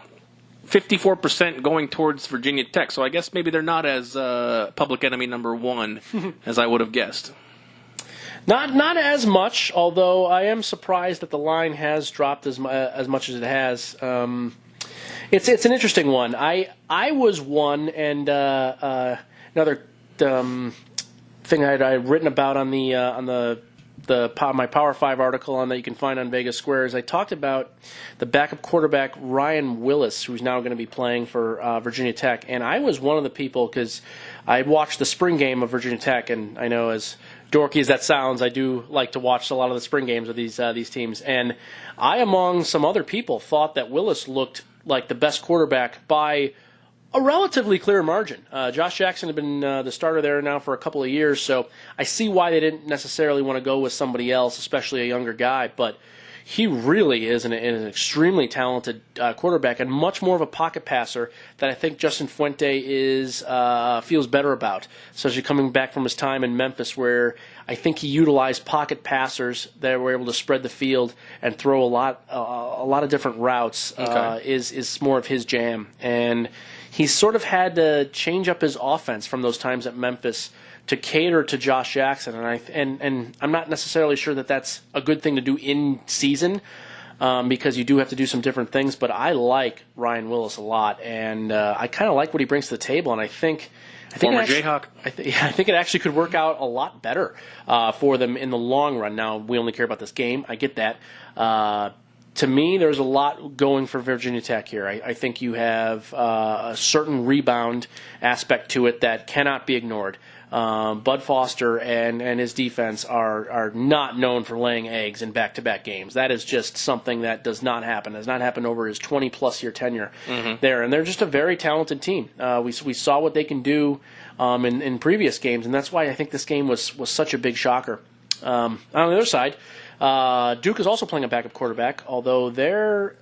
54% going towards Virginia Tech. So I guess maybe they're not as public enemy number one as I would have guessed. Not as much, although I am surprised that the line has dropped as much as it has. It's an interesting one. I was one, and another thing I'd written about on my Power 5 article on that you can find on Vegas Squares, I talked about the backup quarterback Ryan Willis, who's now going to be playing for Virginia Tech. And I was one of the people, because I watched the spring game of Virginia Tech, and I know as dorky as that sounds, I do like to watch a lot of the spring games of these teams. And I, among some other people, thought that Willis looked like the best quarterback by a relatively clear margin. Josh Jackson had been the starter there now for a couple of years, so I see why they didn't necessarily want to go with somebody else, especially a younger guy. But he really is an extremely talented quarterback, and much more of a pocket passer that I think Justin Fuente feels better about, especially coming back from his time in Memphis, where I think he utilized pocket passers that were able to spread the field and throw a lot of different routes. Is more of his jam, and he's sort of had to change up his offense from those times at Memphis to cater to Josh Jackson, and I'm not necessarily sure that that's a good thing to do in season, because you do have to do some different things. But I like Ryan Willis a lot, and I kind of like what he brings to the table, and I think former Jayhawk. I think it actually could work out a lot better for them in the long run. Now, we only care about this game. I get that. To me, there's a lot going for Virginia Tech here. I think you have a certain rebound aspect to it that cannot be ignored. Bud Foster and his defense are not known for laying eggs in back-to-back games. That is just something that does not happen. Has not happened over his 20-plus year tenure there. And they're just a very talented team. We saw what they can do in previous games, and that's why I think this game was such a big shocker. On the other side, Duke is also playing a backup quarterback, although their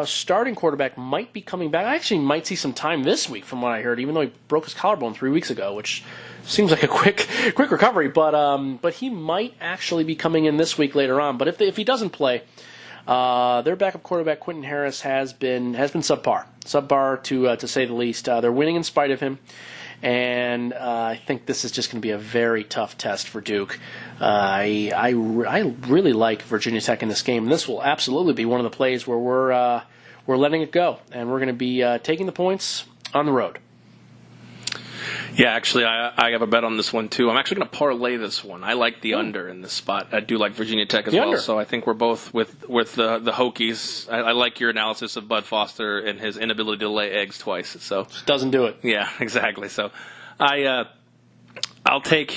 starting quarterback might be coming back. I actually might see some time this week from what I heard, even though he broke his collarbone 3 weeks ago, which seems like a quick recovery. But he might actually be coming in this week later on. But if he doesn't play, their backup quarterback Quentin Harris has been subpar to say the least. They're winning in spite of him. And I think this is just going to be a very tough test for Duke. I really like Virginia Tech in this game. And this will absolutely be one of the plays where we're letting it go, and we're going to be taking the points on the road. Yeah, actually, I have a bet on this one, too. I'm actually going to parlay this one. I like the under in this spot. I do like Virginia Tech as well, under. So I think we're both with the Hokies. I like your analysis of Bud Foster and his inability to lay eggs twice. So doesn't do it. Yeah, exactly. So I I'll take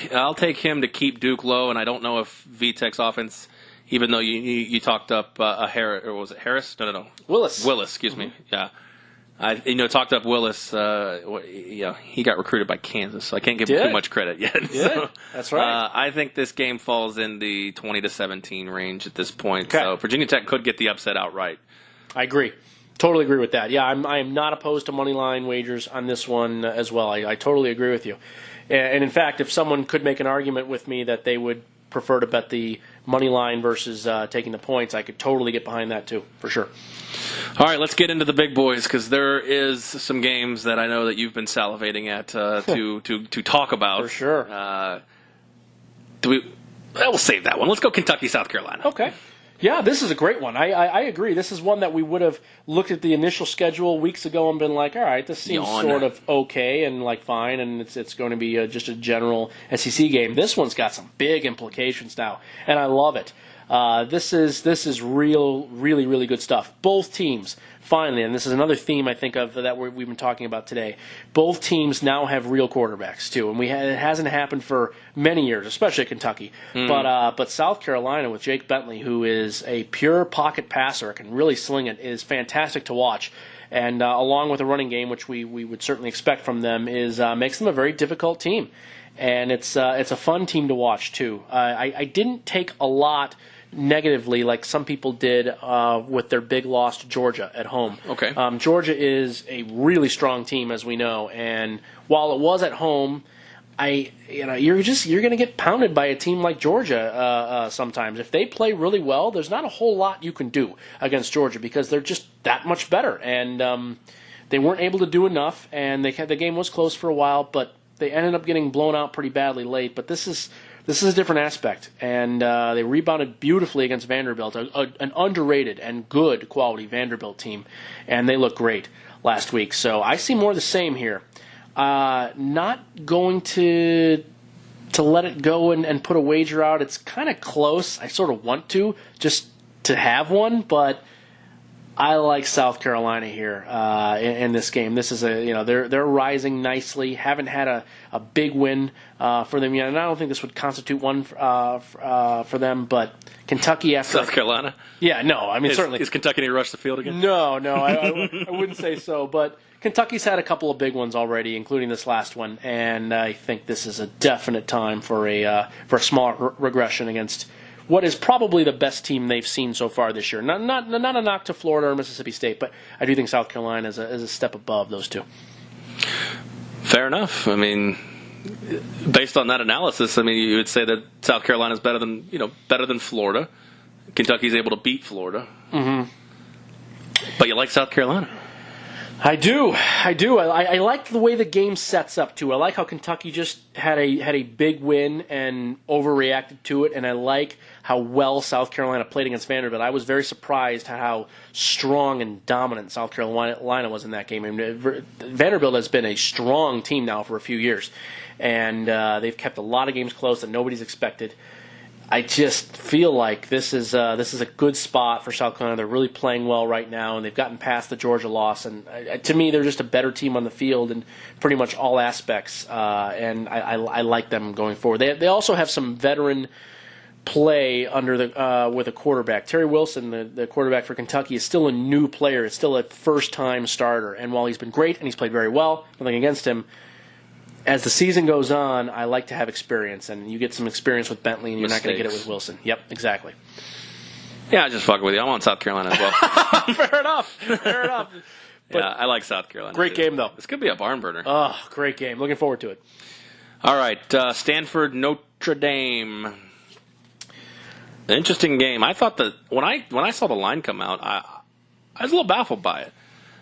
him to keep Duke low, and I don't know if VTech's offense, even though you talked up Harris, or was it Harris? No. Willis, excuse me. Yeah. I talked up Willis. He got recruited by Kansas, so I can't give him too much credit yet. So, that's right. I think this game falls in the 20-17 range at this point. Okay. So Virginia Tech could get the upset outright. I agree. Totally agree with that. Yeah, I am not opposed to money line wagers on this one as well. I totally agree with you. And in fact, if someone could make an argument with me that they would prefer to bet the money line versus taking the points, I could totally get behind that too, for sure. All right, let's get into the big boys because there is some games that I know that you've been salivating at to talk about. For sure. We'll save that one. Let's go Kentucky, South Carolina. Okay. Yeah, this is a great one. I agree. This is one that we would have looked at the initial schedule weeks ago and been like, all right, this seems sort of okay and like fine, and it's going to be just a general SEC game. This one's got some big implications now, and I love it. This is really, really good stuff. Both teams, finally, and this is another theme I think of that we've been talking about today, both teams now have real quarterbacks, too. And it hasn't happened for many years, especially at Kentucky. But South Carolina with Jake Bentley, who is a pure pocket passer, can really sling it, is fantastic to watch. And along with a running game, which we would certainly expect from them, makes them a very difficult team. And it's a fun team to watch, too. I didn't take a lot negatively like some people did with their big loss to Georgia at home. Okay. Georgia is a really strong team, as we know, and while it was at home, you're going to get pounded by a team like Georgia sometimes. If they play really well, there's not a whole lot you can do against Georgia because they're just that much better, and they weren't able to do enough, and the game was close for a while, but they ended up getting blown out pretty badly late. But this is a different aspect, and they rebounded beautifully against Vanderbilt, an underrated and good quality Vanderbilt team, and they look great last week. So I see more of the same here. Not going to let it go and put a wager out. It's kind of close. I sort of want to just to have one, but I like South Carolina here in this game. This is they're rising nicely. Haven't had a big win for them yet, and I don't think this would constitute one for them. But Kentucky after South Carolina. Yeah, no, I mean certainly is Kentucky going to rush the field again? No, I wouldn't say so. But Kentucky's had a couple of big ones already, including this last one, and I think this is a definite time for a small regression against what is probably the best team they've seen so far this year. Not a knock to Florida or Mississippi State, but I do think South Carolina is a step above those two. Fair enough. I mean, based on that analysis, I mean, you would say that South Carolina is better than Florida. Kentucky's able to beat Florida. Mm-hmm. But you like South Carolina. I do. I like the way the game sets up too. I like how Kentucky just had a big win and overreacted to it, and I like how well South Carolina played against Vanderbilt. I was very surprised how strong and dominant South Carolina was in that game. I mean, Vanderbilt has been a strong team now for a few years, and they've kept a lot of games close that nobody's expected. I just feel like this is a good spot for South Carolina. They're really playing well right now, and they've gotten past the Georgia loss. And to me, they're just a better team on the field in pretty much all aspects. And I like them going forward. They also have some veteran play under with a quarterback. Terry Wilson, the quarterback for Kentucky, is still a new player. It's still a first-time starter. And while he's been great and he's played very well, nothing against him, as the season goes on, I like to have experience, and you get some experience with Bentley, and you're not going to get it with Wilson. Yep, exactly. Yeah, I just fucking with you. I'm on South Carolina as well. Fair enough. But yeah, I like South Carolina. Great game, though. This could be a barn burner. Oh, great game. Looking forward to it. All right, Stanford, Notre Dame. An interesting game. I thought that when I saw the line come out, I was a little baffled by it.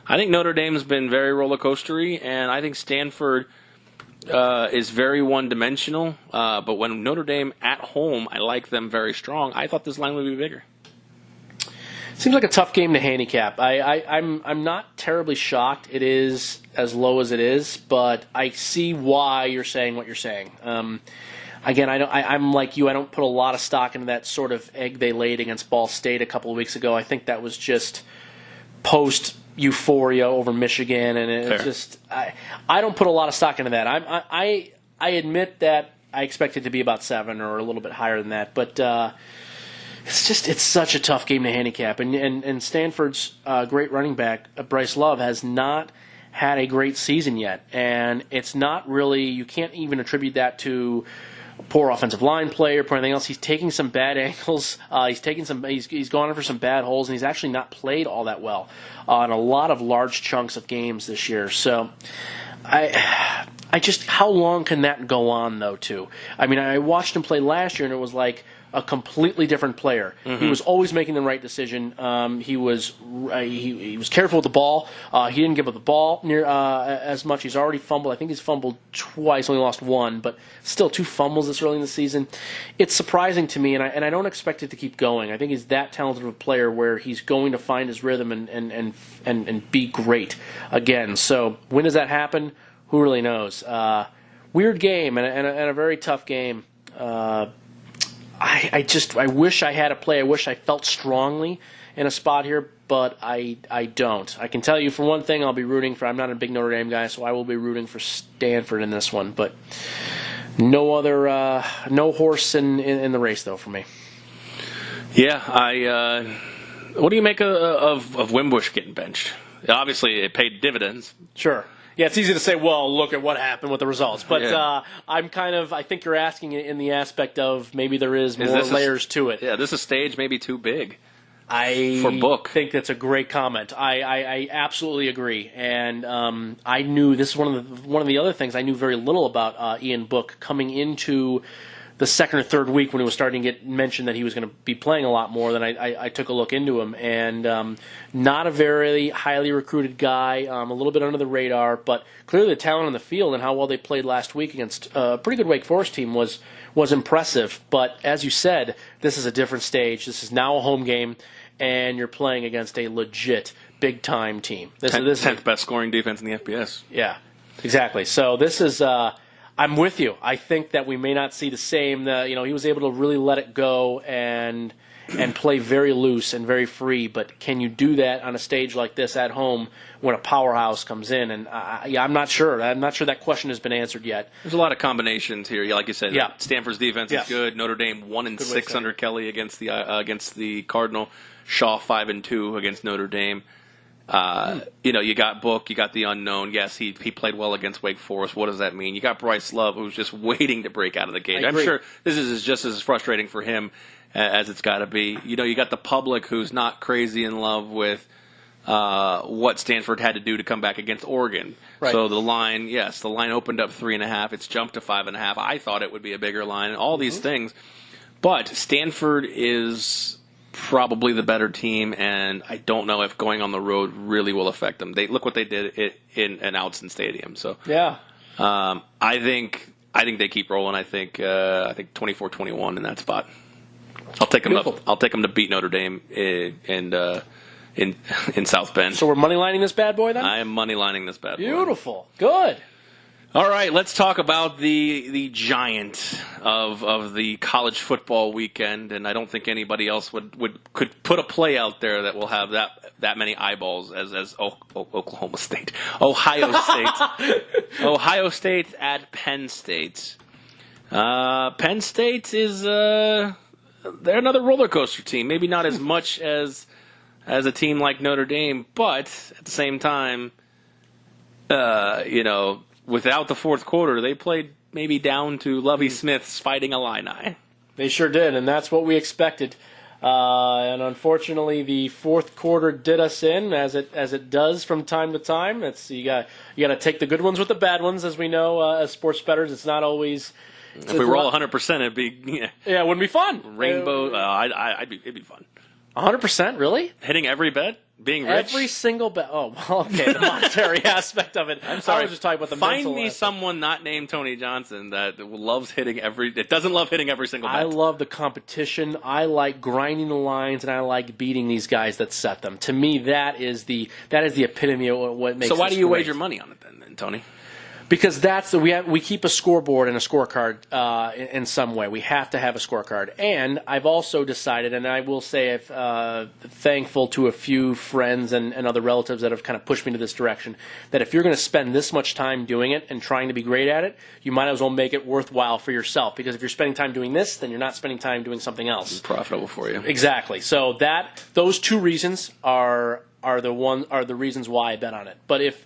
I think Notre Dame's been very roller coastery, and I think Stanford is very one-dimensional, but when Notre Dame at home, I like them very strong. I thought this line would be bigger. Seems like a tough game to handicap. I'm not terribly shocked it is as low as it is, but I see why you're saying what you're saying. Again, I'm like you. I don't put a lot of stock into that sort of egg they laid against Ball State a couple of weeks ago. I think that was just post euphoria over Michigan, and it's just I don't put a lot of stock into that. I admit that I expect it to be about 7 or a little bit higher than that. But it's such a tough game to handicap. And Stanford's great running back, Bryce Love, has not had a great season yet. And it's not really, you can't even attribute that to poor offensive line play or anything else. He's taking some bad angles. He's gone in for some bad holes, and he's actually not played all that well in a lot of large chunks of games this year. So I just, how long can that go on, though, too? I mean, I watched him play last year, and it was like a completely different player. Mm-hmm. He was always making the right decision. He was careful with the ball. He didn't give up the ball near as much. He's already fumbled. I think he's fumbled twice, only lost one, but still 2 fumbles this early in the season. It's surprising to me, and I don't expect it to keep going. I think he's that talented of a player where he's going to find his rhythm and be great again. So when does that happen? Who really knows? Weird game and a very tough game. I wish I had a play. I wish I felt strongly in a spot here, but I don't. I can tell you for one thing, I'll be rooting for. I'm not a big Notre Dame guy, so I will be rooting for Stanford in this one. But no horse in the race though for me. Yeah, what do you make of Wimbush getting benched? Obviously, it paid dividends. Sure. Yeah, it's easy to say, well, look at what happened with the results. But I think you're asking it in the aspect of maybe there is more layers to it. Yeah, this is stage maybe too big for Book. I think that's a great comment. I absolutely agree. And I knew, this is one of the other things I knew very little about Ian Book coming into the second or third week when it was starting to get mentioned that he was going to be playing a lot more. Then I took a look into him, and not a very highly recruited guy, a little bit under the radar, but clearly the talent on the field and how well they played last week against a pretty good Wake Forest team was impressive. But as you said, this is a different stage. This is now a home game, and you're playing against a legit big-time team. This is 10th best scoring defense in the FBS. Yeah, exactly. So this is... I'm with you. I think that we may not see the same. He was able to really let it go and play very loose and very free. But can you do that on a stage like this at home when a powerhouse comes in? And I'm not sure. I'm not sure that question has been answered yet. There's a lot of combinations here. Like you said, yeah. Stanford's defense is good. Notre Dame 1-6 under Kelly against the Cardinal. Shaw 5-2 against Notre Dame. You got Book, you got the unknown. Yes, he played well against Wake Forest. What does that mean? You got Bryce Love, who's just waiting to break out of the gate. I'm sure this is just as frustrating for him as it's got to be. You got the public who's not crazy in love with what Stanford had to do to come back against Oregon. Right. So the line opened up 3.5. It's jumped to 5.5. I thought it would be a bigger line, and all these things. But Stanford is probably the better team, and I don't know if going on the road really will affect them. Look what they did in an Outson Stadium. So yeah, I think they keep rolling. I think 24-21 in that spot. I'll take them up. I'll take them to beat Notre Dame in South Bend. So we're moneylining this bad boy then? I am moneylining this bad boy. Beautiful. Good. All right, let's talk about the giant of the college football weekend, and I don't think anybody else could put a play out there that will have that many eyeballs as Oklahoma State, Ohio State, Ohio State at Penn State. Penn State is they're another roller coaster team. Maybe not as much as a team like Notre Dame, but at the same time, without the fourth quarter, they played maybe down to Lovie Smith's Fighting Illini. They sure did, and that's what we expected. And unfortunately, the fourth quarter did us in, as it does from time to time. You got to take the good ones with the bad ones, as we know as sports bettors. It's not always. If we roll 100%, it'd be yeah, it wouldn't be fun. Rainbow, it'd be fun. 100%, really? Hitting every bet? Being rich? Every single bet. Oh, well, okay, the monetary aspect of it. I'm sorry. I was just talking about the Find mental me aspect. Someone not named Tony Johnson that loves hitting it doesn't love hitting every single bet. I love the competition. I like grinding the lines, and I like beating these guys that set them. To me, that is the epitome of what makes. So why this do you great. wager money on it then, Tony? Because we keep a scoreboard and a scorecard in some way. We have to have a scorecard. And I've also decided, and I will say I'm thankful to a few friends and other relatives that have kind of pushed me to this direction, that if you're going to spend this much time doing it and trying to be great at it, you might as well make it worthwhile for yourself. Because if you're spending time doing this, then you're not spending time doing something else. It's profitable for you. Exactly. So those two reasons are the reasons why I bet on it. But if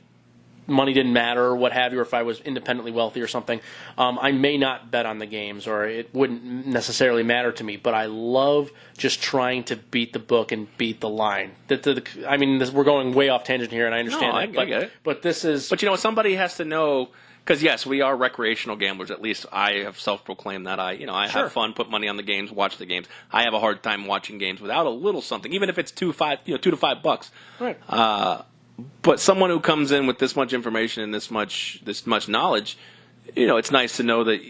money didn't matter or what have you, or if I was independently wealthy or something, I may not bet on the games, or it wouldn't necessarily matter to me. But I love just trying to beat the book and beat the line. We're going way off tangent here, and I understand that. I get it. But this is... But, somebody has to know, because, yes, we are recreational gamblers. At least I have self-proclaimed that. I Sure. have fun, put money on the games, watch the games. I have a hard time watching games without a little something, even if it's $2 to $5. Right. But someone who comes in with this much information and this much knowledge, it's nice to know that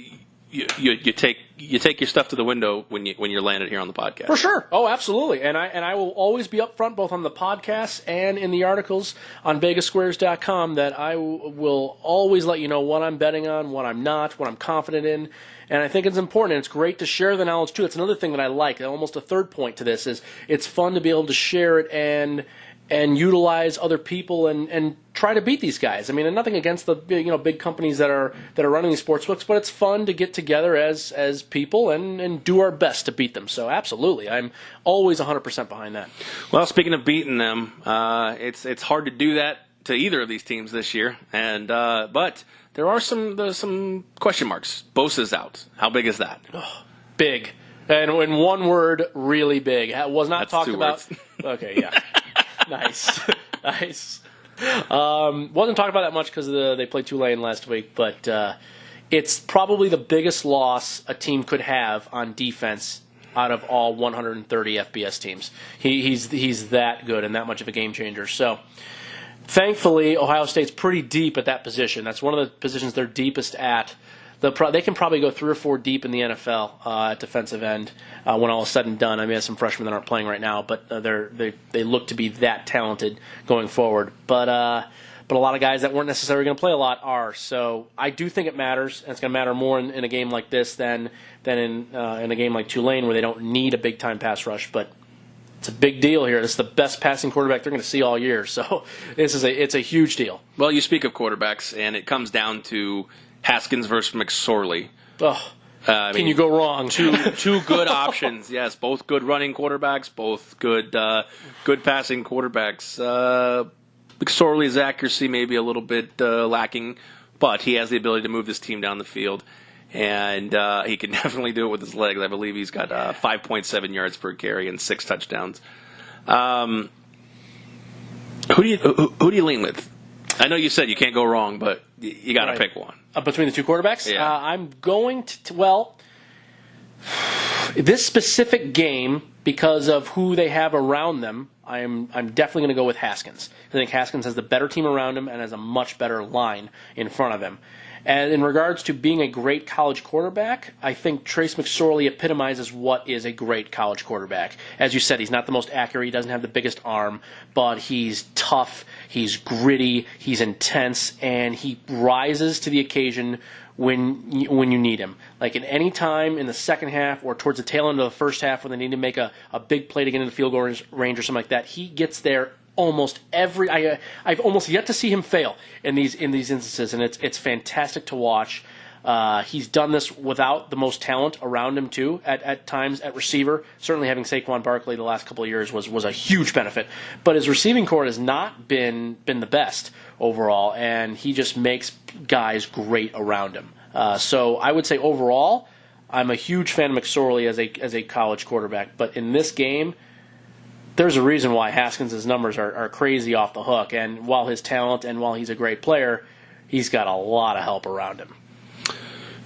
you take your stuff to the window when you're landed here on the podcast. For sure. Oh, absolutely. And I will always be upfront, both on the podcast and in the articles on VegasSquares.com, that I will always let you know what I'm betting on, what I'm not, what I'm confident in. And I think it's important, and it's great to share the knowledge too. It's another thing that I like. Almost a third point to this is it's fun to be able to share it and utilize other people and try to beat these guys. I mean, and nothing against the big companies that are running these sportsbooks, but it's fun to get together as people and do our best to beat them. So absolutely, I'm always 100% behind that. Well, speaking of beating them, it's hard to do that to either of these teams this year, and but there are some question marks. Bosa's out. How big is that? Oh, big, and in one word, really big. It was not That's talked 2 about. words. Okay, yeah. Nice. Wasn't talked about that much because they played Tulane last week, but it's probably the biggest loss a team could have on defense out of all 130 FBS teams. He's that good and that much of a game changer. So thankfully, Ohio State's pretty deep at that position. That's one of the positions they're deepest at. They can probably go 3 or 4 deep in the NFL at defensive end when all is said and done. I mean, there's some freshmen that aren't playing right now, but they look to be that talented going forward. But a lot of guys that weren't necessarily going to play a lot are. So I do think it matters, and it's going to matter more in a game like this than in a game like Tulane, where they don't need a big time pass rush. But it's a big deal here. This is the best passing quarterback they're going to see all year. So it's a huge deal. Well, you speak of quarterbacks, and it comes down to Haskins versus McSorley. Oh, can you go wrong? Two good options. Yes, both good running quarterbacks, both good passing quarterbacks. McSorley's accuracy may be a little bit lacking, but he has the ability to move this team down the field, and he can definitely do it with his legs. I believe he's got 5.7 yards per carry and 6 touchdowns. Who do you lean with? I know you said you can't go wrong, but you got to pick one. Between the two quarterbacks? Yeah. I'm going to this specific game, because of who they have around them, I'm definitely going to go with Haskins. I think Haskins has the better team around him and has a much better line in front of him. And in regards to being a great college quarterback, I think Trace McSorley epitomizes what is a great college quarterback. As you said, he's not the most accurate, he doesn't have the biggest arm, but he's tough, he's gritty, he's intense, and he rises to the occasion when you need him. Like at any time in the second half or towards the tail end of the first half when they need to make a big play to get into the field goal range or something like that, he gets there almost every. I've almost yet to see him fail in these instances, and it's fantastic to watch. He's done this without the most talent around him too. At times at receiver, certainly having Saquon Barkley the last couple of years was a huge benefit. But his receiving core has not been the best overall, and he just makes guys great around him. So I would say overall, I'm a huge fan of McSorley as a college quarterback. But in this game, there's a reason why Haskins' numbers are crazy off the hook. And while his talent and while he's a great player, he's got a lot of help around him.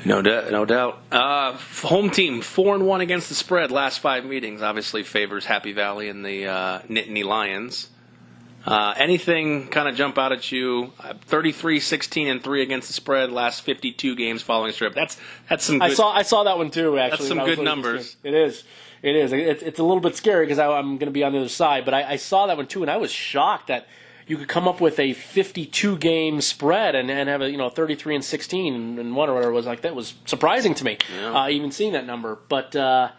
No doubt. Home team, 4-1 against the spread last 5 meetings. Obviously favors Happy Valley and the Nittany Lions. Anything kind of jump out at you? 33-16-3 against the spread last 52 games following strip. That's some good. I saw that one too. Actually, that's some good numbers. It is. It's a little bit scary because I'm going to be on the other side. But I saw that one too, and I was shocked that you could come up with a 52-game spread and have a 33-16 and one or whatever it was. Like, that was surprising to me, even seeing that number. But well,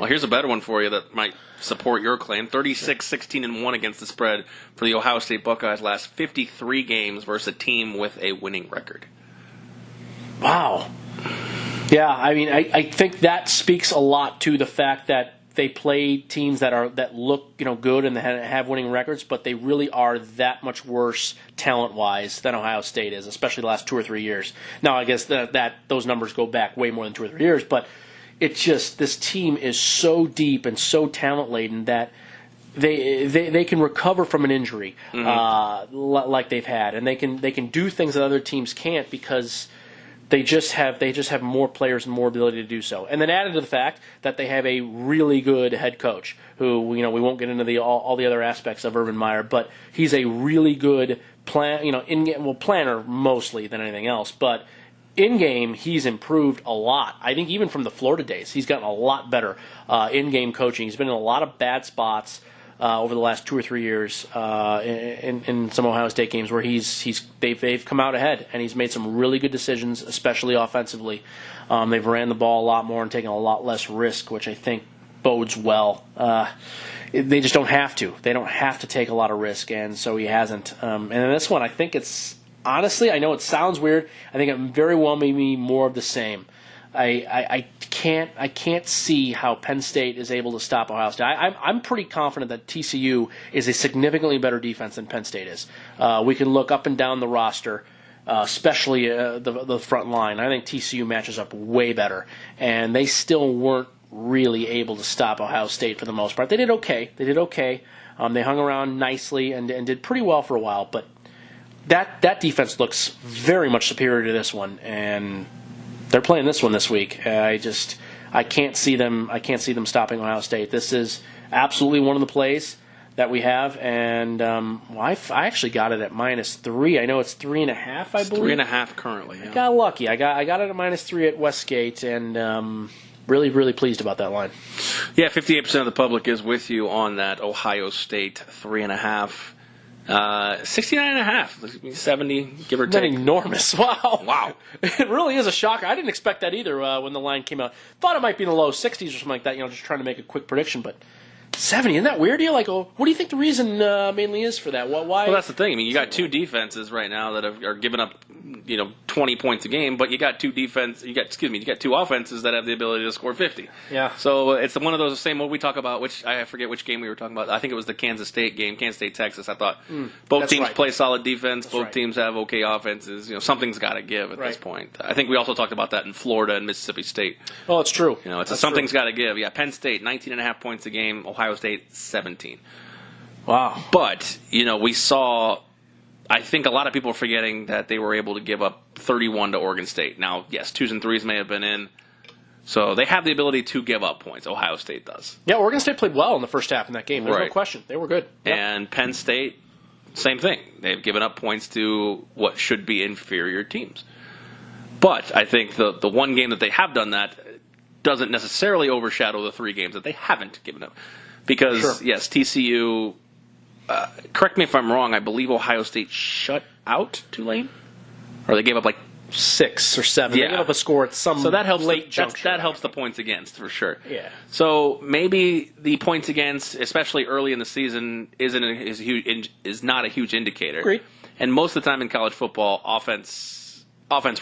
here's a better one for you that might support your claim. 36-16-1 against the spread for the Ohio State Buckeyes last 53 games versus a team with a winning record. Wow. Yeah, I mean, I think that speaks a lot to the fact that they play teams that look good and have winning records, but they really are that much worse talent-wise than Ohio State is, especially the last 2 or 3 years. Now, I guess that those numbers go back way more than 2 or 3 years, but it's just this team is so deep and so talent-laden that they can recover from an injury like they've had, and they can do things that other teams can't because they just have more players and more ability to do so. And then added to the fact that they have a really good head coach who, we won't get into all the other aspects of Urban Meyer, but he's a really good planner mostly than anything else. But in-game, he's improved a lot. I think even from the Florida days, he's gotten a lot better in-game coaching. He's been in a lot of bad spots over the last 2 or 3 years in some Ohio State games where they've come out ahead, and he's made some really good decisions, especially offensively. They've ran the ball a lot more and taken a lot less risk, which I think bodes well. They just don't have to. They don't have to take a lot of risk, and so he hasn't. And in this one, I think it's honestly, I know it sounds weird. I think it very well may be more of the same. I can't see how Penn State is able to stop Ohio State. I'm pretty confident that TCU is a significantly better defense than Penn State is. We can look up and down the roster, especially the front line. I think TCU matches up way better, and they still weren't really able to stop Ohio State for the most part. They did okay. They hung around nicely and did pretty well for a while, but that defense looks very much superior to this one, and they're playing this one this week. I can't see them stopping Ohio State. This is absolutely one of the plays that we have, and I actually got it at -3. I know it's 3.5. I believe 3.5 currently. Yeah. I got lucky. I got it at -3 at Westgate, and really, really pleased about that line. Yeah, 58% of the public is with you on that Ohio State 3.5. 69.5, 70, give or take. That's enormous. Wow. Wow. It really is a shocker. I didn't expect that either when the line came out. Thought it might be in the low 60s or something like that, just trying to make a quick prediction, but 70, isn't that weird to you? Like, what do you think the reason mainly is for that? Why? Well, that's the thing. I mean, you got two defenses right now that are giving up, 20 points a game, but you got two offenses that have the ability to score 50. Yeah. So it's one of those same what we talk about. I forget which game we were talking about. I think it was the Kansas State game, Kansas State Texas. I thought both teams play solid defense. Both teams have okay offenses. Something's got to give at this point. I think we also talked about that in Florida and Mississippi State. Oh, it's true. Something's got to give. Yeah, Penn State 19.5 points a game. Ohio State 17. Wow. But we saw. I think a lot of people are forgetting that they were able to give up 31 to Oregon State. Now, yes, 2s and 3s may have been in. So they have the ability to give up points. Ohio State does. Yeah, Oregon State played well in the first half in that game. There's no question. They were good. Yep. And Penn State, same thing. They've given up points to what should be inferior teams. But I think the one game that they have done that doesn't necessarily overshadow the 3 games that they haven't given up. Because, yes, TCU... correct me if I'm wrong, I believe Ohio State shut out Tulane? Or they gave up 6 or 7. Yeah. They gave up a score at some late juncture. That helps the points against, for sure. Yeah. So maybe the points against, especially early in the season, is not a huge indicator. Agreed. And most of the time in college football, offense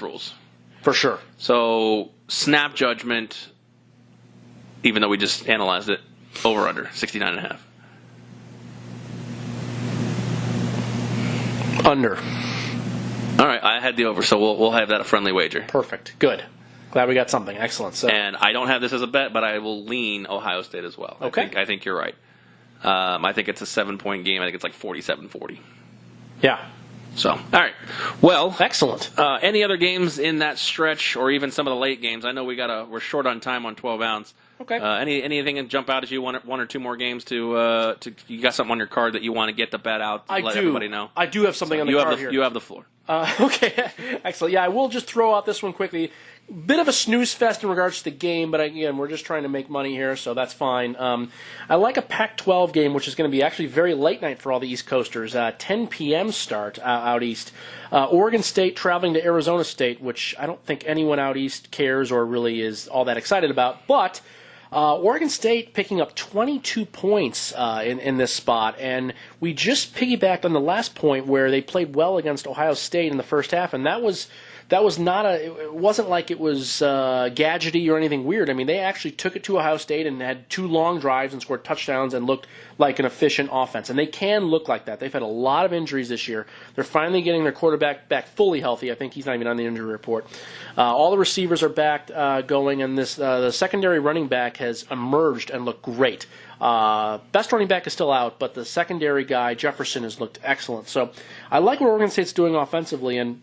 rules. For sure. So snap judgment, even though we just analyzed it, over under 69.5. Under. All right, I had the over, so we'll have that a friendly wager. Perfect. Good. Glad we got something. Excellent. So. And I don't have this as a bet, but I will lean Ohio State as well. Okay. I think you're right. I think it's a 7-point game. I think it's 47-40. Yeah. So, all right. Well, excellent. Any other games in that stretch, or even some of the late games? I know we're short on time on 12 ounce. Okay. Anything that jump out as you want 1 or 2 more games to you got something on your card that you want to get the bet out? Let everybody know. I do have something on the card here. You have the floor. Okay, excellent. Yeah, I will just throw out this one quickly. bit of a snooze fest in regards to the game, but again, we're just trying to make money here, so that's fine. I like a Pac-12 game, which is going to be actually very late night for all the East Coasters. 10 p.m. start out east. Oregon State traveling to Arizona State, which I don't think anyone out east cares or really is all that excited about, but Oregon State picking up 22 points in this spot, and we just piggybacked on the last point where they played well against Ohio State in the first half, and that was not it wasn't like it was gadgety or anything weird. I mean, they actually took it to Ohio State and had 2 long drives and scored touchdowns and looked like an efficient offense. And they can look like that. They've had a lot of injuries this year. They're finally getting their quarterback back fully healthy. I think he's not even on the injury report. All the receivers are back going, and the secondary running back has emerged and looked great. Best running back is still out, but the secondary guy, Jefferson, has looked excellent. So I like what Oregon State's doing offensively, and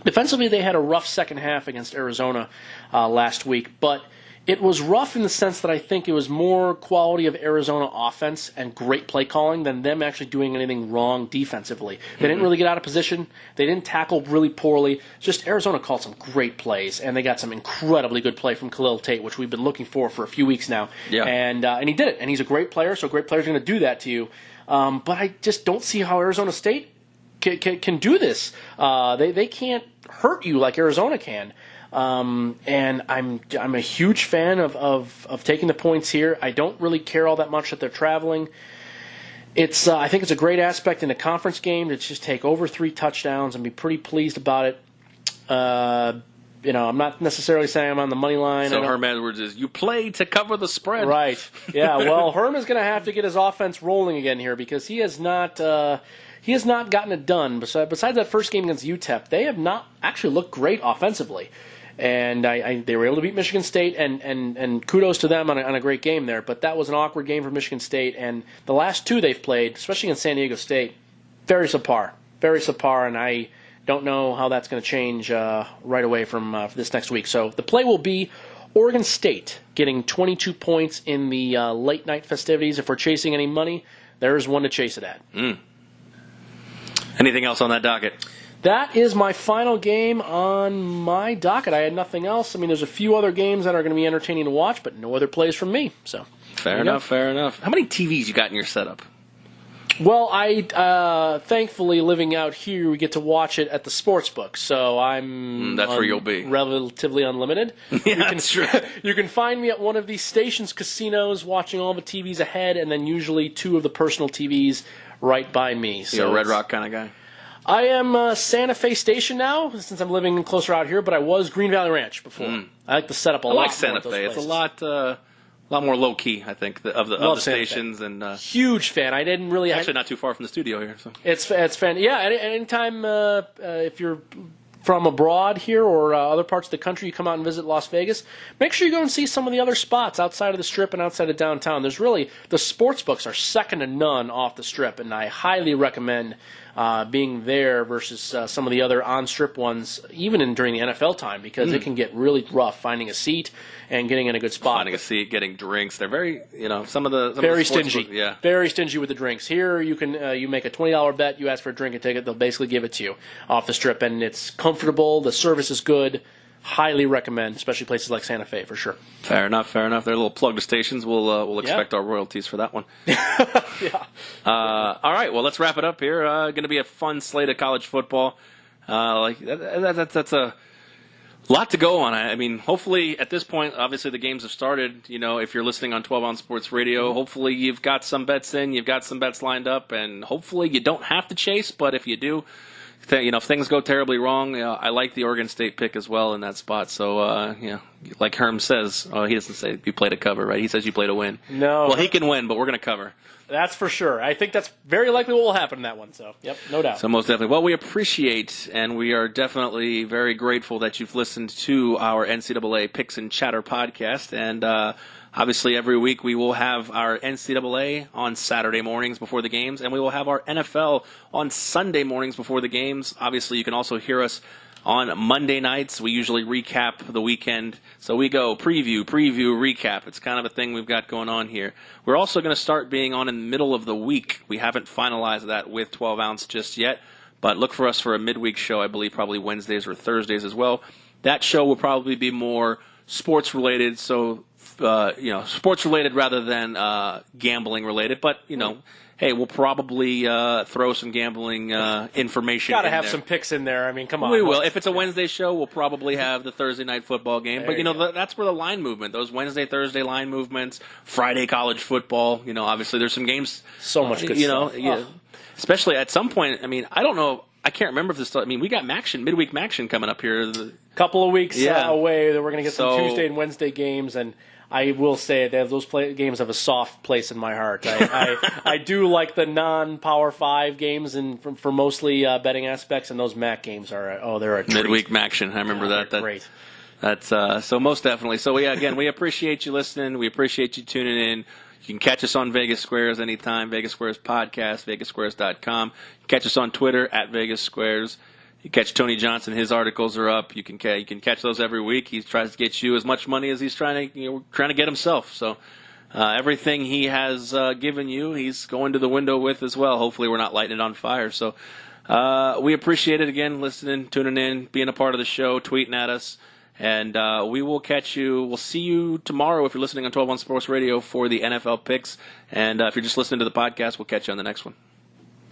defensively, they had a rough second half against Arizona last week, but it was rough in the sense that I think it was more quality of Arizona offense and great play calling than them actually doing anything wrong defensively. They didn't really get out of position. They didn't tackle really poorly. Just Arizona called some great plays, and they got some incredibly good play from Khalil Tate, which we've been looking for a few weeks now. Yeah. And he did it, and he's a great player, so great players are going to do that to you. But I just don't see how Arizona State can do this. They can't hurt you like Arizona can. And I'm a huge fan of taking the points here. I don't really care all that much that they're traveling. I think it's a great aspect in a conference game to just take over 3 touchdowns and be pretty pleased about it. I'm not necessarily saying I'm on the money line. So Herm Edwards is, you play to cover the spread. Right. Yeah, well, Herm is going to have to get his offense rolling again here because he has not gotten it done. Besides that first game against UTEP, they have not actually looked great offensively. And they were able to beat Michigan State, and kudos to them on a great game there. But that was an awkward game for Michigan State, and the last 2 they've played, especially against San Diego State, very subpar, and I don't know how that's going to change right away from this next week. So the play will be Oregon State getting 22 points in the late night festivities. If we're chasing any money, there's one to chase it at. Anything else on that docket? That is my final game on my docket. I had nothing else. I mean, there's a few other games that are going to be entertaining to watch, but no other plays from me. So fair enough. How many TVs you got in your setup? Well, I thankfully living out here, we get to watch it at the sports book, so I'm that's where you'll be. Relatively unlimited. Yeah, that's true. You can find me at one of these stations, casinos, watching all the TVs ahead, and then usually 2 of the personal TVs right by me. So you're a Red Rock kind of guy? I am Santa Fe Station now, since I'm living closer out here, but I was Green Valley Ranch before. I like the setup a lot. I like Santa Fe. It's a lot more low key, I think, of the stations. And huge fan. I didn't really actually not too far from the studio here. So it's fan. Yeah, anytime if you're from abroad here or other parts of the country, you come out and visit Las Vegas, make sure you go and see some of the other spots outside of the Strip and outside of downtown. There's really, the sports books are second to none off the Strip, and I highly recommend being there versus some of the other on-strip ones, even during the NFL time, because it can get really rough finding a seat and getting in a good spot. Finding a seat, getting drinks. They're very, some of the very stingy. Yeah, very stingy with the drinks. Here, you can you make a $20 bet, you ask for a drink and ticket, they'll basically give it to you off the Strip, and it's comfortable. The service is good. Highly recommend, especially places like Santa Fe, for sure. Fair enough. They're a little plug to stations. We'll expect our royalties for that one. Yeah. All right. Well, let's wrap it up here. Going to be a fun slate of college football. That's a lot to go on. I mean, hopefully at this point, obviously the games have started. If you're listening on 12 Ounce Sports Radio, hopefully you've got some bets in, you've got some bets lined up, and hopefully you don't have to chase. But if you do, if things go terribly wrong, I like the Oregon State pick as well in that spot. So, like Herm says, he doesn't say you play to cover, right? He says you play to win. No. Well, he can win, but we're going to cover. That's for sure. I think that's very likely what will happen in that one. So, yep, no doubt. So most definitely. Well, we appreciate and we are definitely very grateful that you've listened to our NCAA Picks and Chatter podcast. And obviously every week we will have our NCAA on Saturday mornings before the games, and we will have our NFL on Sunday mornings before the games. Obviously you can also hear us on Monday nights. We usually recap the weekend. So we go preview, recap. It's kind of a thing we've got going on here. We're also going to start being on in the middle of the week. We haven't finalized that with 12 Ounce just yet, but look for us for a midweek show, I believe probably Wednesdays or Thursdays as well. That show will probably be more sports related. So, sports related rather than gambling related. But, hey, we'll probably throw some gambling information Got to in have there. some picks in there. I mean, come on. We will. If it's a Wednesday show, we'll probably have the Thursday night football game. But, that's where the line movement, those Wednesday, Thursday line movements, Friday college football, obviously there's some games. So much good stuff. Especially at some point, I mean, I don't know. I can't remember if this. I mean, we got midweek Maction coming up here. Couple of weeks away. That we're going to get some So- Tuesday and Wednesday games, and I will say that those games have a soft place in my heart. I do like the non-Power 5 games and for mostly betting aspects, and those MAC games are they're a treat. Midweek Maction. I remember that. Great. That's so most definitely. So again, we appreciate you listening. We appreciate you tuning in. You can catch us on Vegas Squares anytime. Vegas Squares Podcast, VegasSquares.com. Catch us on Twitter at Vegas Squares. You catch Tony Johnson; his articles are up. You can catch those every week. He tries to get you as much money as he's trying to get himself. So everything he has given you, he's going to the window with as well. Hopefully, we're not lighting it on fire. So we appreciate it again, listening, tuning in, being a part of the show, tweeting at us. And we will catch you. We'll see you tomorrow if you're listening on 12 on Sports Radio for the NFL picks. And if you're just listening to the podcast, we'll catch you on the next one.